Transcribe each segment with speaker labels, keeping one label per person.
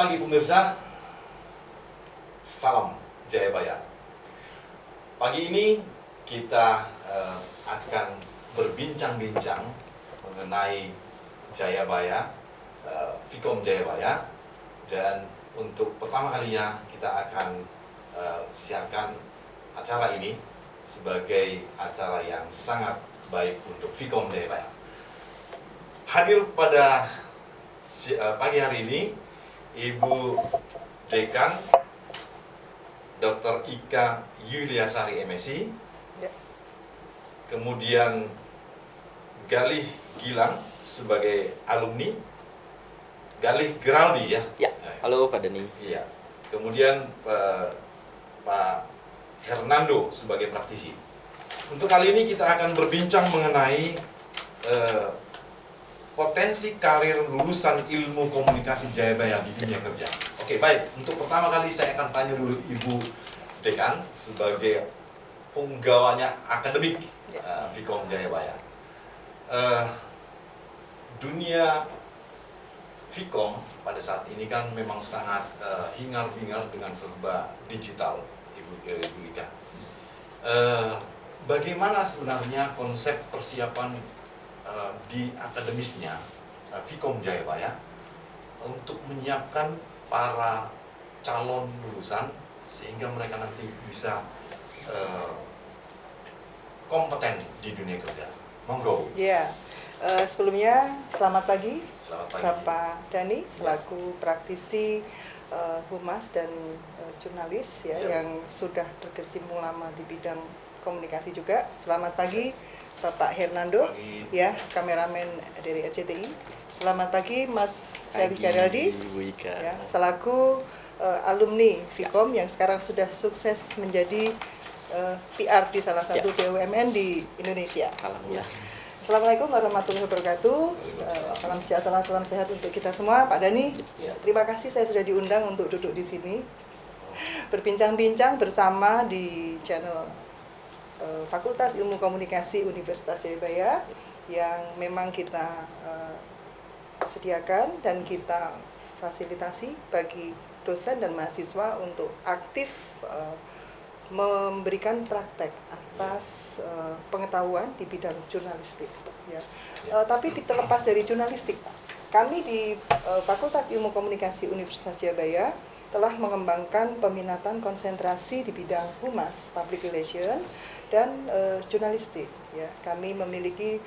Speaker 1: pagi pemirsa, salam Jayabaya. Pagi ini kita akan berbincang-bincang mengenai Jayabaya, Vkom Jayabaya, dan untuk pertama kalinya kita akan siarkan acara ini sebagai acara yang sangat baik untuk Vkom Jayabaya. Hadir pada pagi hari ini Ibu Dekan Dr. Ika Yuliasari MSc, kemudian Galih Gilang sebagai alumni, Galih Geraldi ya.
Speaker 2: Ya, halo Pak Dani.
Speaker 1: Iya. Kemudian Pak Hernando sebagai praktisi. Untuk kali ini kita akan berbincang mengenai potensi karir lulusan ilmu komunikasi Jayabaya di dunia kerja. Oke, baik. Untuk pertama kali saya akan tanya dulu Ibu Dekan sebagai penggawanya akademik Vkom Jayabaya. Dunia Vkom pada saat ini kan memang sangat hingar-bingar dengan serba digital, Ibu Ika. Bagaimana sebenarnya konsep persiapan di akademisnya Vkom Jayabaya untuk menyiapkan para calon lulusan sehingga mereka nanti bisa kompeten di dunia kerja? Monggo.
Speaker 3: Ya, sebelumnya selamat pagi,
Speaker 1: Selamat pagi.
Speaker 3: Bapak Dani selaku praktisi humas dan jurnalis ya, yang sudah berkecimpung lama di bidang komunikasi juga. Selamat pagi Bapak Hernando, ya, kameramen dari RCTI. Selamat pagi Mas Galih Geraldi, ya, selaku alumni Vkom yang sekarang sudah sukses menjadi PR di salah satu BUMN di Indonesia.
Speaker 2: Alhamdulillah.
Speaker 3: Assalamualaikum warahmatullahi wabarakatuh. Salam sejahtera, salam sehat untuk kita semua. Pak Dani, terima kasih saya sudah diundang untuk duduk di sini berbincang-bincang bersama di channel Fakultas Ilmu Komunikasi Universitas Jayabaya yang memang kita sediakan dan kita fasilitasi bagi dosen dan mahasiswa untuk aktif memberikan praktek atas pengetahuan di bidang jurnalistik. Ya. Tapi terlepas dari jurnalistik, kami di Fakultas Ilmu Komunikasi Universitas Jayabaya telah mengembangkan peminatan konsentrasi di bidang humas, public relation, dan jurnalistik. Ya, kami memiliki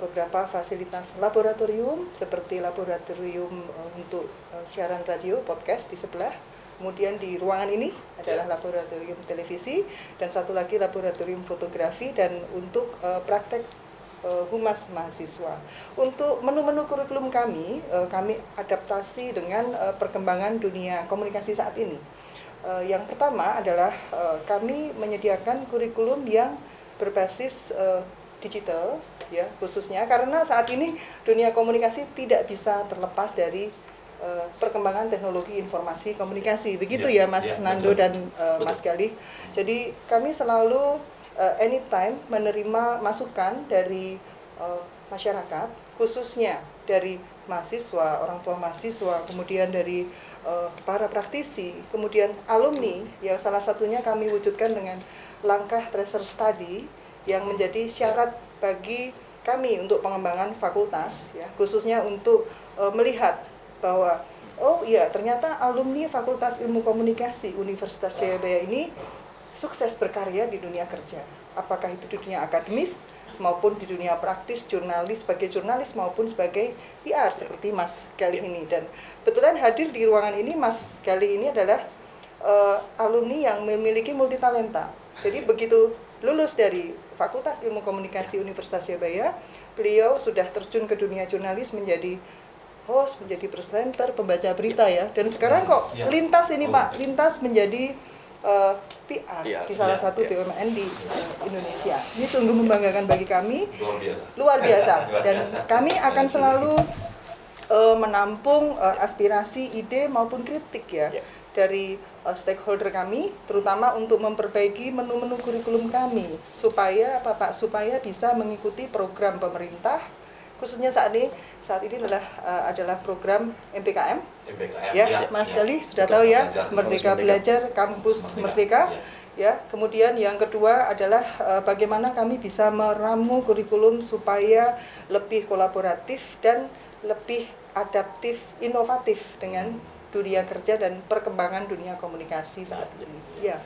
Speaker 3: beberapa fasilitas laboratorium seperti laboratorium untuk siaran radio, podcast di sebelah. Kemudian di ruangan ini adalah laboratorium televisi dan satu lagi laboratorium fotografi dan untuk praktek humas mahasiswa. Untuk menu-menu kurikulum kami adaptasi dengan perkembangan dunia komunikasi saat ini. Yang pertama adalah kami menyediakan kurikulum yang berbasis digital, ya, khususnya karena saat ini dunia komunikasi tidak bisa terlepas dari perkembangan teknologi informasi komunikasi. Begitu ya Mas Nando dan Mas Galih. Jadi kami selalu anytime menerima masukan dari masyarakat, khususnya dari mahasiswa, orang tua mahasiswa, kemudian dari para praktisi, kemudian alumni, yang salah satunya kami wujudkan dengan langkah tracer study yang menjadi syarat bagi kami untuk pengembangan fakultas, ya, khususnya untuk melihat bahwa oh iya ternyata alumni Fakultas Ilmu Komunikasi Universitas Jayabaya ini sukses berkarya di dunia kerja, apakah itu di dunia akademis maupun di dunia praktis, sebagai jurnalis maupun sebagai PR seperti Mas Galih ini. Dan kebetulan hadir di ruangan ini Mas Galih ini adalah alumni yang memiliki multitalenta. Jadi begitu lulus dari Fakultas Ilmu Komunikasi Universitas Jayabaya, beliau sudah terjun ke dunia jurnalis menjadi host, menjadi presenter, pembaca berita ya. Dan sekarang kok lintas ini Pak, lintas menjadi PR di salah satu BUMN di Indonesia. Ini sungguh membanggakan bagi kami. Luar biasa. Dan kami akan selalu menampung aspirasi, ide maupun kritik ya dari stakeholder kami, terutama untuk memperbaiki menu-menu kurikulum kami supaya supaya bisa mengikuti program pemerintah, khususnya saat ini adalah program MPKM
Speaker 1: MBKM,
Speaker 3: Ya,
Speaker 1: ya,
Speaker 3: Mas
Speaker 1: ya.
Speaker 3: Gali sudah
Speaker 1: Untuk
Speaker 3: tahu ya,
Speaker 1: belajar.
Speaker 3: Merdeka
Speaker 2: Merdeka.
Speaker 3: Belajar Kampus Merdeka. Ya, kemudian yang kedua adalah bagaimana kami bisa meramu kurikulum supaya lebih kolaboratif dan lebih adaptif, inovatif dengan dunia kerja dan perkembangan dunia komunikasi saat ini. Ya.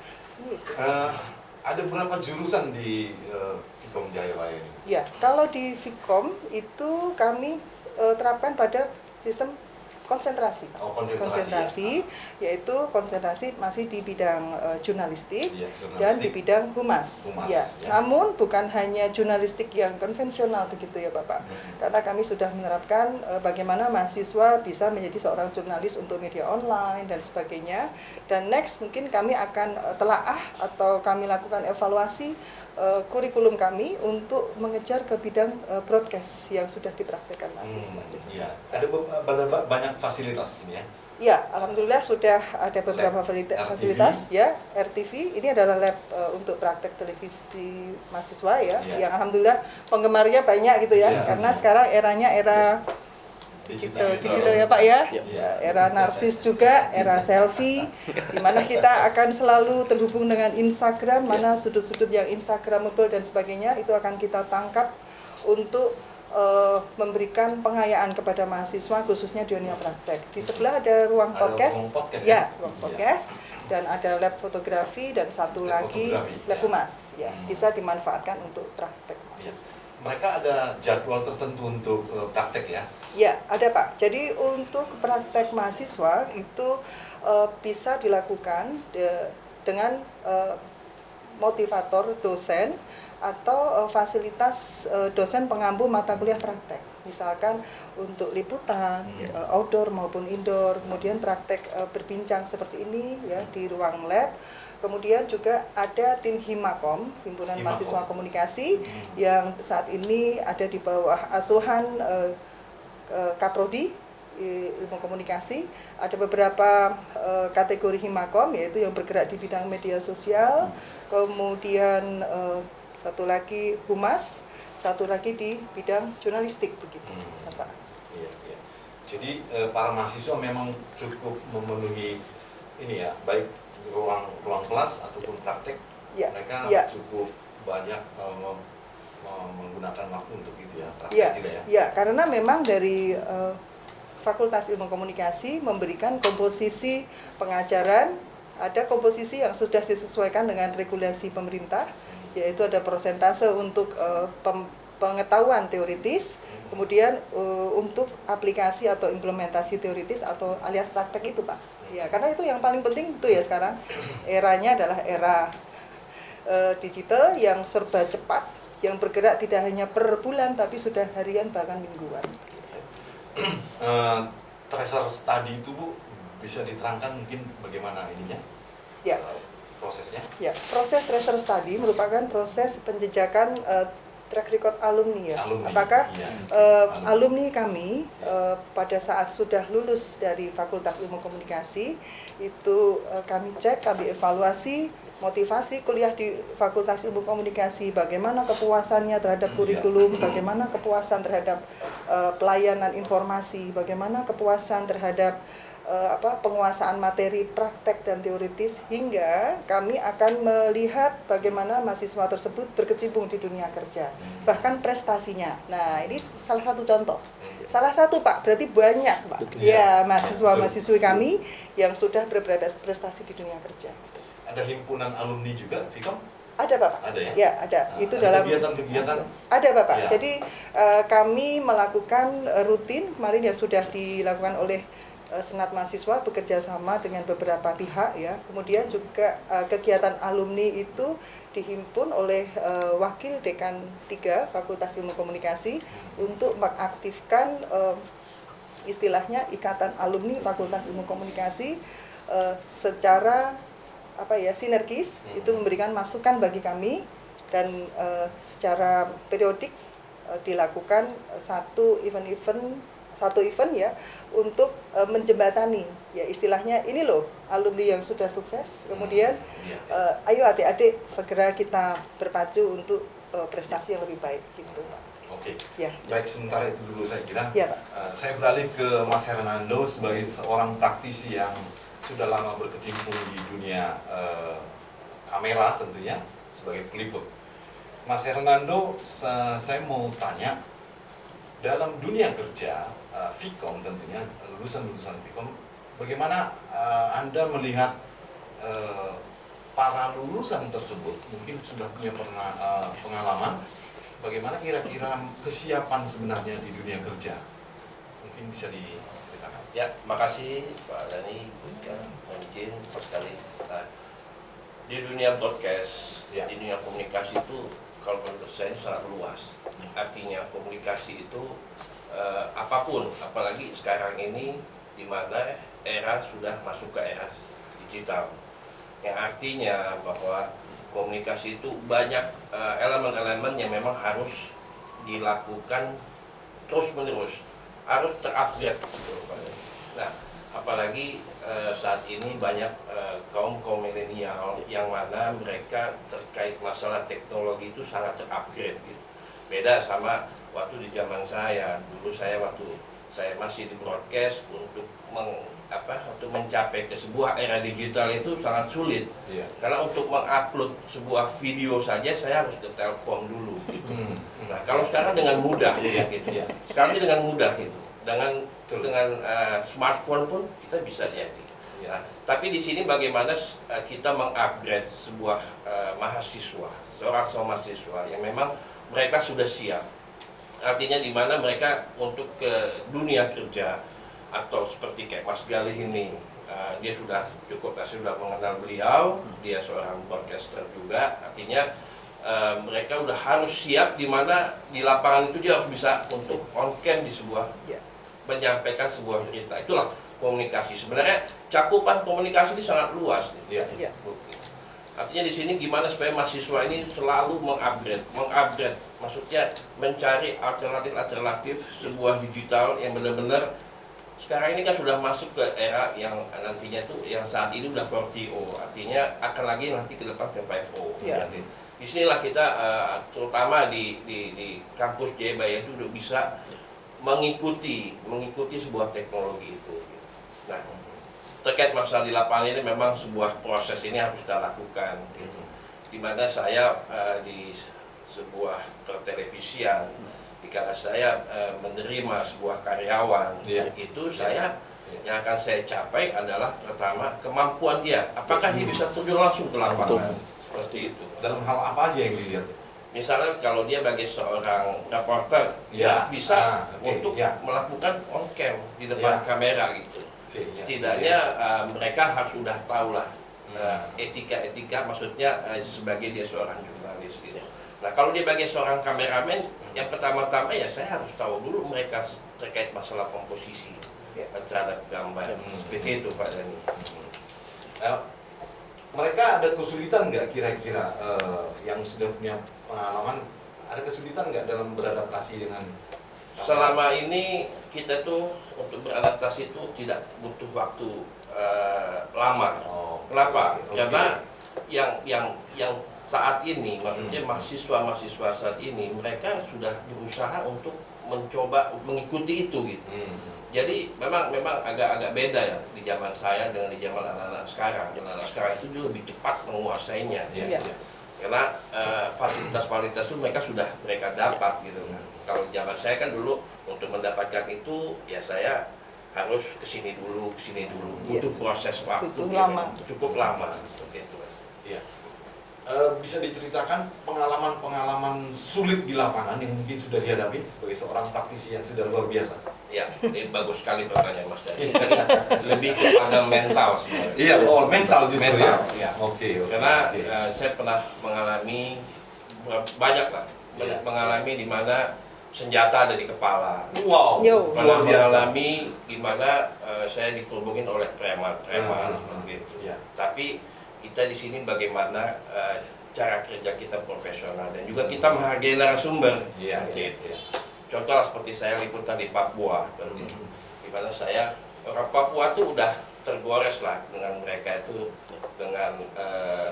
Speaker 1: Ada berapa jurusan di Vkom Jayabaya ini?
Speaker 3: Ya, kalau di Vkom itu kami terapkan pada sistem konsentrasi.
Speaker 1: Oh, konsentrasi,
Speaker 3: Yaitu konsentrasi masih di bidang jurnalistik,
Speaker 1: Iya,
Speaker 3: dan di bidang humas.
Speaker 1: Humas,
Speaker 3: Ya.
Speaker 1: ya.
Speaker 3: Namun bukan hanya jurnalistik yang konvensional begitu ya Bapak. Karena kami sudah menerapkan bagaimana mahasiswa bisa menjadi seorang jurnalis untuk media online dan sebagainya. Dan next mungkin kami akan telaah atau kami lakukan evaluasi kurikulum kami untuk mengejar ke bidang broadcast yang sudah dipraktikkan mahasiswa.
Speaker 1: Iya, ada banyak fasilitas ini ya.
Speaker 3: Ya, alhamdulillah sudah ada beberapa fasilitas ya. RTV ini adalah lab untuk praktek televisi mahasiswa ya,
Speaker 1: Iya.
Speaker 3: yang alhamdulillah penggemarnya banyak gitu ya,
Speaker 1: Iya.
Speaker 3: karena sekarang eranya era digital ya Pak ya.
Speaker 1: Iya.
Speaker 3: Era narsis juga, era selfie, di mana kita akan selalu terhubung dengan Instagram, mana sudut-sudut yang instagramable dan sebagainya itu akan kita tangkap untuk memberikan pengayaan kepada mahasiswa khususnya di dunia praktek. Di sebelah ada ruang
Speaker 1: Ada
Speaker 3: podcast,
Speaker 1: ruang podcast,
Speaker 3: ya,
Speaker 1: ya?
Speaker 3: ruang podcast, dan ada lab fotografi dan satu
Speaker 1: Lab
Speaker 3: lagi
Speaker 1: fotografi,
Speaker 3: lab
Speaker 1: ya.
Speaker 3: humas, ya, bisa dimanfaatkan untuk praktek mahasiswa.
Speaker 1: Mereka ada jadwal tertentu untuk praktek ya?
Speaker 3: Ya, ada Pak. Jadi untuk praktek mahasiswa itu bisa dilakukan dengan motivator dosen atau fasilitas dosen pengampu mata kuliah praktek. Misalkan untuk liputan, outdoor maupun indoor, kemudian praktek berbincang seperti ini ya di ruang lab. Kemudian juga ada tim Himakom, Himpunan Mahasiswa Komunikasi, yang saat ini ada di bawah asuhan Kaprodi Ilmu Komunikasi. Ada beberapa kategori Himakom, yaitu yang bergerak di bidang media sosial, kemudian satu lagi humas, satu lagi di bidang jurnalistik begitu, Bapak.
Speaker 1: Iya, iya. Jadi para mahasiswa memang cukup memenuhi ini ya, baik ruang kelas ataupun praktek,
Speaker 3: Ya,
Speaker 1: mereka
Speaker 3: ya.
Speaker 1: cukup banyak menggunakan waktu untuk itu ya, praktek
Speaker 3: Ya,
Speaker 1: juga ya.
Speaker 3: ya, karena memang dari Fakultas Ilmu Komunikasi memberikan komposisi pengajaran, ada komposisi yang sudah disesuaikan dengan regulasi pemerintah, yaitu ada persentase untuk pengetahuan teoritis, kemudian untuk aplikasi atau implementasi teoritis atau alias praktek itu Pak. Ya, karena itu yang paling penting itu ya sekarang eranya adalah era digital yang serba cepat, yang bergerak tidak hanya per bulan tapi sudah harian bahkan mingguan.
Speaker 1: Tracer study itu Bu, bisa diterangkan mungkin bagaimana ininya?
Speaker 3: Ya.
Speaker 1: Prosesnya?
Speaker 3: Ya, proses tracer study merupakan proses penjejakan track record alumni ya. Apakah alumni kami pada saat sudah lulus dari Fakultas Ilmu Komunikasi itu kami cek, kami evaluasi motivasi kuliah di Fakultas Ilmu Komunikasi, bagaimana kepuasannya terhadap kurikulum, bagaimana kepuasan terhadap pelayanan informasi, bagaimana kepuasan terhadap penguasaan materi praktek dan teoritis, hingga kami akan melihat bagaimana mahasiswa tersebut berkecimpung di dunia kerja, bahkan prestasinya. Nah, ini salah satu contoh. Salah satu Pak, berarti banyak Pak. Ya, mahasiswa-mahasiswi kami yang sudah berprestasi di dunia kerja.
Speaker 1: Ada himpunan alumni juga, Vkom?
Speaker 3: Ada Bapak.
Speaker 1: Ada ya?
Speaker 3: Ya, ada.
Speaker 1: Nah,
Speaker 3: itu
Speaker 1: ada
Speaker 3: dalam
Speaker 1: kegiatan-kegiatan.
Speaker 3: Ada Bapak.
Speaker 1: Ya.
Speaker 3: Jadi kami melakukan rutin kemarin yang sudah dilakukan oleh Senat Mahasiswa bekerja sama dengan beberapa pihak ya. Kemudian juga kegiatan alumni itu dihimpun oleh Wakil Dekan 3 Fakultas Ilmu Komunikasi untuk mengaktifkan istilahnya Ikatan Alumni Fakultas Ilmu Komunikasi secara sinergis, itu memberikan masukan bagi kami, dan secara periodik dilakukan satu event ya untuk menjembatani ya, istilahnya ini loh alumni yang sudah sukses, kemudian ayo adik-adik segera kita berpacu untuk prestasi yang lebih baik gitu.
Speaker 1: Oke.
Speaker 3: Ya.
Speaker 1: Baik, sementara itu dulu saya kira.
Speaker 3: Ya, Pak.
Speaker 1: Saya beralih ke Mas Hernando sebagai seorang praktisi yang sudah lama berkecimpung di dunia kamera tentunya sebagai peliput. Mas Hernando, saya mau tanya, dalam dunia kerja Vkom tentunya, lulusan-lulusan Vkom, bagaimana Anda melihat para lulusan tersebut mungkin sudah punya pengalaman, bagaimana kira-kira kesiapan sebenarnya di dunia kerja? Mungkin bisa diceritakan.
Speaker 2: Ya, makasih Pak Dani, mungkin sekali. Nah, di dunia broadcast,
Speaker 1: Ya.
Speaker 2: di dunia komunikasi itu, kalau menurut saya ini sangat luas. Artinya komunikasi itu apapun, apalagi sekarang ini di mana era sudah masuk ke era digital. Yang artinya bahwa komunikasi itu banyak elemen-elemen yang memang harus dilakukan terus-menerus, harus terupgrade gitu. Nah, apalagi saat ini banyak kaum milenial yang mana mereka terkait masalah teknologi itu sangat terupgrade gitu. Beda sama waktu di zaman saya. Dulu waktu saya masih di broadcast untuk untuk mencapai ke sebuah era digital itu sangat sulit.
Speaker 1: Iya.
Speaker 2: Karena untuk mengupload sebuah video saja saya harus ke Telkom dulu gitu. Nah, kalau sekarang dengan mudah ya gitu.
Speaker 1: Iya.
Speaker 2: Sekarang ini dengan mudah gitu. Dengan smartphone pun kita bisa jadi. Nah, tapi di sini bagaimana kita mengupgrade sebuah mahasiswa, seorang mahasiswa yang memang mereka sudah siap. Artinya di mana mereka untuk ke dunia kerja atau seperti kayak Mas Galih ini, dia sudah cukup, saya sudah mengenal beliau, dia seorang podcaster juga. Artinya mereka udah harus siap di mana di lapangan itu dia harus bisa untuk on cam di sebuah menyampaikan sebuah berita. Itulah komunikasi. Sebenarnya cakupan komunikasi ini sangat luas.
Speaker 1: Iya.
Speaker 3: Ya.
Speaker 2: Artinya di sini gimana supaya mahasiswa ini selalu mengupgrade, maksudnya mencari alternatif sebuah digital yang benar-benar sekarang ini kan sudah masuk ke era yang nantinya tuh yang saat ini udah 4.0, artinya akan lagi nanti ke depan ke 5.0.
Speaker 3: Ya.
Speaker 2: Di sinilah kita terutama di kampus Jayabaya itu udah bisa mengikuti sebuah teknologi itu. Nah, terkait masalah di lapangan ini memang sebuah proses ini harus kita lakukan gitu. Dimana saya di sebuah televisian, dikala saya menerima sebuah karyawan, itu saya yang akan saya capai adalah pertama kemampuan dia, apakah dia bisa terjun langsung ke lapangan, seperti itu.
Speaker 1: Dalam hal apa aja yang dilihat?
Speaker 2: Misalnya kalau dia sebagai seorang reporter, dia bisa untuk melakukan on cam di depan kamera gitu. Setidaknya mereka harus sudah tahu lah etika-etika, maksudnya sebagai dia seorang jurnalis gitu. Nah, kalau dia sebagai seorang kameramen, yang pertama-tama ya saya harus tahu dulu mereka terkait masalah komposisi terhadap gambar. Seperti itu Pak Dani.
Speaker 1: Mereka ada kesulitan nggak kira-kira yang sudah punya pengalaman, ada kesulitan nggak dalam beradaptasi dengan
Speaker 2: selama ini kita tuh untuk beradaptasi itu tidak butuh waktu lama. Kenapa? Karena yang saat ini, maksudnya mahasiswa saat ini mereka sudah berusaha untuk mencoba mengikuti itu gitu. Jadi memang agak beda ya di zaman saya dengan di zaman anak-anak sekarang. Anak-anak sekarang itu juga lebih cepat menguasainya. Karena fasilitas-fasilitas itu mereka dapat gitu kan. Kalau zaman saya kan dulu untuk mendapatkan itu ya saya harus kesini dulu, butuh proses waktu cukup lama seperti itu.
Speaker 1: Iya. Bisa diceritakan pengalaman-pengalaman sulit di lapangan yang mungkin sudah dihadapi sebagai seorang praktisi yang sudah luar biasa?
Speaker 2: Ya, ini bagus sekali pertanyaan Mas Dani. Lebih kepada mental sebenarnya.
Speaker 1: Iya, mental justru ya. Oke.
Speaker 2: Karena saya pernah mengalami banyak lah, mengalami di mana senjata ada di kepala.
Speaker 1: Wow.
Speaker 2: Pernah mengalami di mana saya dikerubungin oleh preman begitu. Tapi kita di sini bagaimana cara kerja kita profesional dan juga kita menghargai narasumber. Contoh seperti saya liputan di Papua, di mana orang Papua itu udah tergores lah dengan mereka itu dengan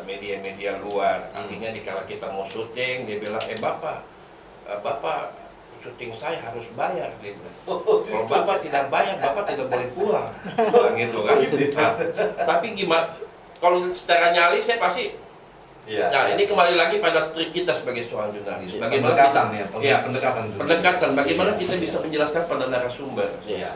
Speaker 2: media-media luar. Artinya dikala kita mau syuting dia bilang, bapak syuting saya harus bayar gitu. Kalau Bapak tidak bayar, Bapak tidak boleh pulang. Nah, gitu kan. Nah, tapi gimana? Kalau secara nyali saya pasti.
Speaker 1: Iya.
Speaker 2: Nah, ini kembali lagi pada trik kita sebagai seorang jurnalis. Bagaimana
Speaker 1: pendekatan
Speaker 2: pendekatan. Pendekatan. Bagaimana kita bisa menjelaskan pada narasumber?
Speaker 1: Iya.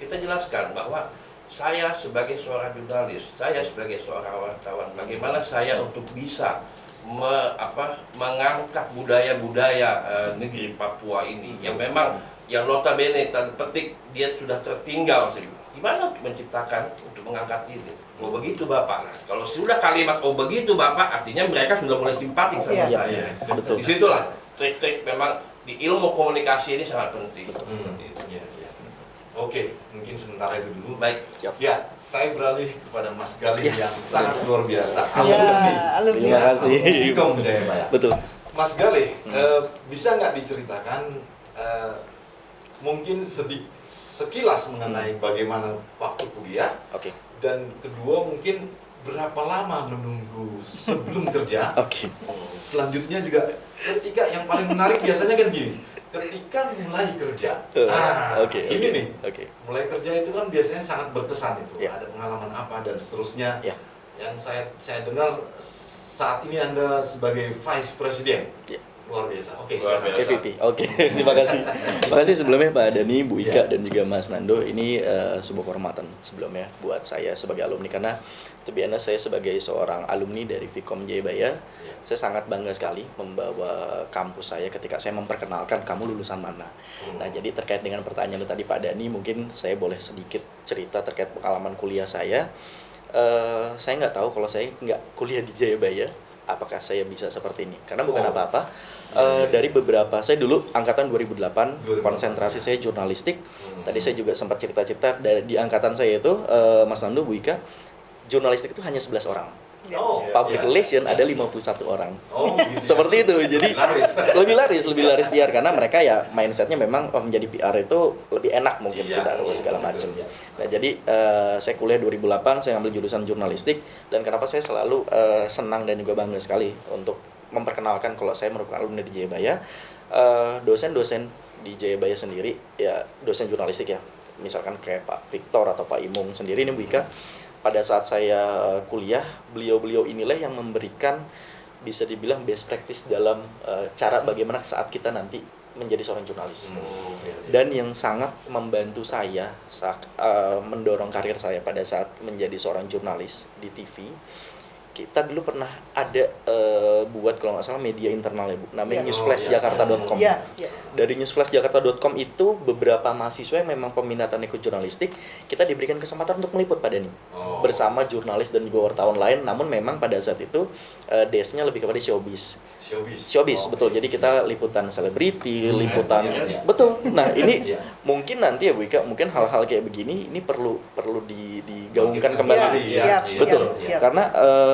Speaker 2: Kita jelaskan bahwa saya sebagai seorang jurnalis, saya sebagai seorang wartawan, bagaimana saya untuk bisa mengangkat budaya-budaya negeri Papua ini yang memang yang notabene tanda petik dia sudah tertinggal sih. Gimana untuk menciptakan untuk mengangkat ini? Oh begitu Bapak. Nah, kalau sudah kalimat oh begitu Bapak, artinya mereka sudah mulai simpatik sama
Speaker 3: Iya.
Speaker 2: saya.
Speaker 4: Betul.
Speaker 2: Disitulah trik-trik memang di ilmu komunikasi ini sangat penting.
Speaker 1: Iya. Oke, mungkin sementara itu dulu.
Speaker 2: Baik.
Speaker 1: Ya, saya beralih kepada Mas Galih
Speaker 4: Ya.
Speaker 1: yang sangat luar biasa.
Speaker 3: alumni.
Speaker 4: Terima kasih.
Speaker 1: Vkom Jayabaya.
Speaker 4: Betul.
Speaker 1: Mas Galih, bisa nggak diceritakan mungkin sekilas mengenai bagaimana waktu kuliah,
Speaker 4: Oke.
Speaker 1: dan kedua mungkin berapa lama menunggu sebelum kerja.
Speaker 4: Oke.
Speaker 1: Selanjutnya juga ketika yang paling menarik biasanya kan gini, ketika mulai kerja.
Speaker 4: Oke.
Speaker 1: Ini nih,
Speaker 4: Oke.
Speaker 1: mulai kerja itu kan biasanya sangat berkesan itu.
Speaker 4: Ya.
Speaker 1: Ada pengalaman apa dan seterusnya.
Speaker 4: Ya.
Speaker 1: Yang saya dengar saat ini Anda sebagai Vice President.
Speaker 4: Ya.
Speaker 1: Luar biasa. Oke,
Speaker 2: Luar
Speaker 1: silakan.
Speaker 2: biasa.
Speaker 4: EVP. Oke. Terima kasih. Terima kasih sebelumnya Pak Dhani, Bu Ika, dan juga Mas Nando. Ini sebuah kehormatan sebelumnya buat saya sebagai alumni, karena to be honest, saya sebagai seorang alumni dari Vkom Jayabaya, saya sangat bangga sekali membawa kampus saya ketika saya memperkenalkan kamu lulusan mana. Nah, jadi terkait dengan pertanyaan itu tadi Pak Dhani, mungkin saya boleh sedikit cerita terkait pengalaman kuliah saya. Saya nggak tahu kalau saya nggak kuliah di Jayabaya, apakah saya bisa seperti ini? Karena bukan apa-apa. Dari beberapa, saya dulu angkatan 2008, konsentrasi saya jurnalistik. Tadi saya juga sempat cerita-cerita di angkatan saya itu, Mas Nando, Bu Ika, jurnalistik itu hanya 11 orang.
Speaker 1: Oh,
Speaker 4: Public
Speaker 1: ya.
Speaker 4: relation ada 51 orang.
Speaker 1: Oh, gitu.
Speaker 4: Seperti itu. Jadi
Speaker 1: Laris.
Speaker 4: lebih laris PR, karena mereka ya mindsetnya memang menjadi PR itu lebih enak mungkin,
Speaker 1: Iya,
Speaker 4: tidak
Speaker 1: iya,
Speaker 4: segala
Speaker 1: betul,
Speaker 4: macam.
Speaker 1: iya.
Speaker 4: Nah, jadi saya kuliah 2008, saya ambil jurusan jurnalistik, dan kenapa saya selalu senang dan juga bangga sekali untuk memperkenalkan kalau saya merupakan alumni di Jayabaya. Dosen-dosen di Jayabaya sendiri ya dosen jurnalistik ya, misalkan kayak Pak Victor atau Pak Imung sendiri nih Bu Ika. Pada saat saya kuliah, beliau-beliau inilah yang memberikan, bisa dibilang best practice dalam cara bagaimana saat kita nanti menjadi seorang jurnalis. Dan yang sangat membantu saya saat mendorong karir saya pada saat menjadi seorang jurnalis di TV. Kita dulu pernah ada buat kalau nggak salah media internal ya Bu, namanya
Speaker 3: Ya.
Speaker 4: newsflashjakarta.com.
Speaker 3: Iya.
Speaker 4: Dari newsflashjakarta.com itu beberapa mahasiswa yang memang peminatan ikut jurnalistik, kita diberikan kesempatan untuk meliput Pak Dhani. Bersama jurnalis dan juga wartawan lain, namun memang pada saat itu desk-nya lebih kepada showbiz. Showbiz, betul. Jadi kita liputan selebriti, liputan,
Speaker 1: iya.
Speaker 4: betul. Nah ini
Speaker 1: Iya.
Speaker 4: mungkin nanti ya Bu Ika, mungkin hal-hal kayak begini ini perlu digaungkan
Speaker 1: Bangkit
Speaker 4: kembali.
Speaker 1: kembali, ya.
Speaker 3: Siap,
Speaker 4: Betul.
Speaker 3: siap.
Speaker 4: Karena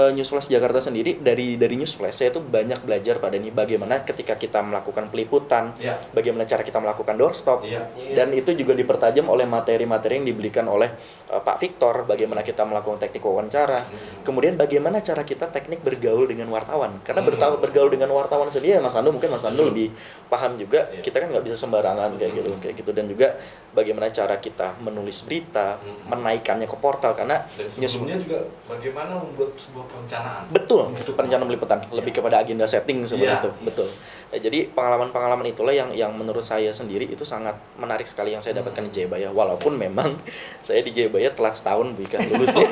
Speaker 4: Newsflash Jakarta sendiri, dari Newsflash saya tuh banyak belajar pada ini bagaimana ketika kita melakukan peliputan,
Speaker 1: Iya.
Speaker 4: bagaimana cara kita melakukan doorstop,
Speaker 1: Iya.
Speaker 4: dan itu juga dipertajam oleh materi-materi yang diberikan oleh Pak Victor, bagaimana kita melakukan teknik wawancara, kemudian bagaimana cara kita teknik bergaul dengan wartawan, karena bergaul dengan wartawan sendiri ya Mas Nando, mungkin Mas Nando lebih paham juga,
Speaker 1: Iya.
Speaker 4: kita kan nggak bisa sembarangan kayak gitu, dan juga bagaimana cara kita menulis berita, menaikkannya ke portal, karena
Speaker 1: Dan sebelumnya juga bagaimana membuat sebuah perencanaan.
Speaker 4: betul, perencanaan peliputan lebih kepada agenda setting seperti
Speaker 1: Iya.
Speaker 4: itu, betul. Nah, jadi pengalaman-pengalaman itulah yang menurut saya sendiri itu sangat menarik sekali yang saya dapatkan di Jayabaya. Walaupun memang saya di Jayabaya telat setahun Bu Ika lulusnya.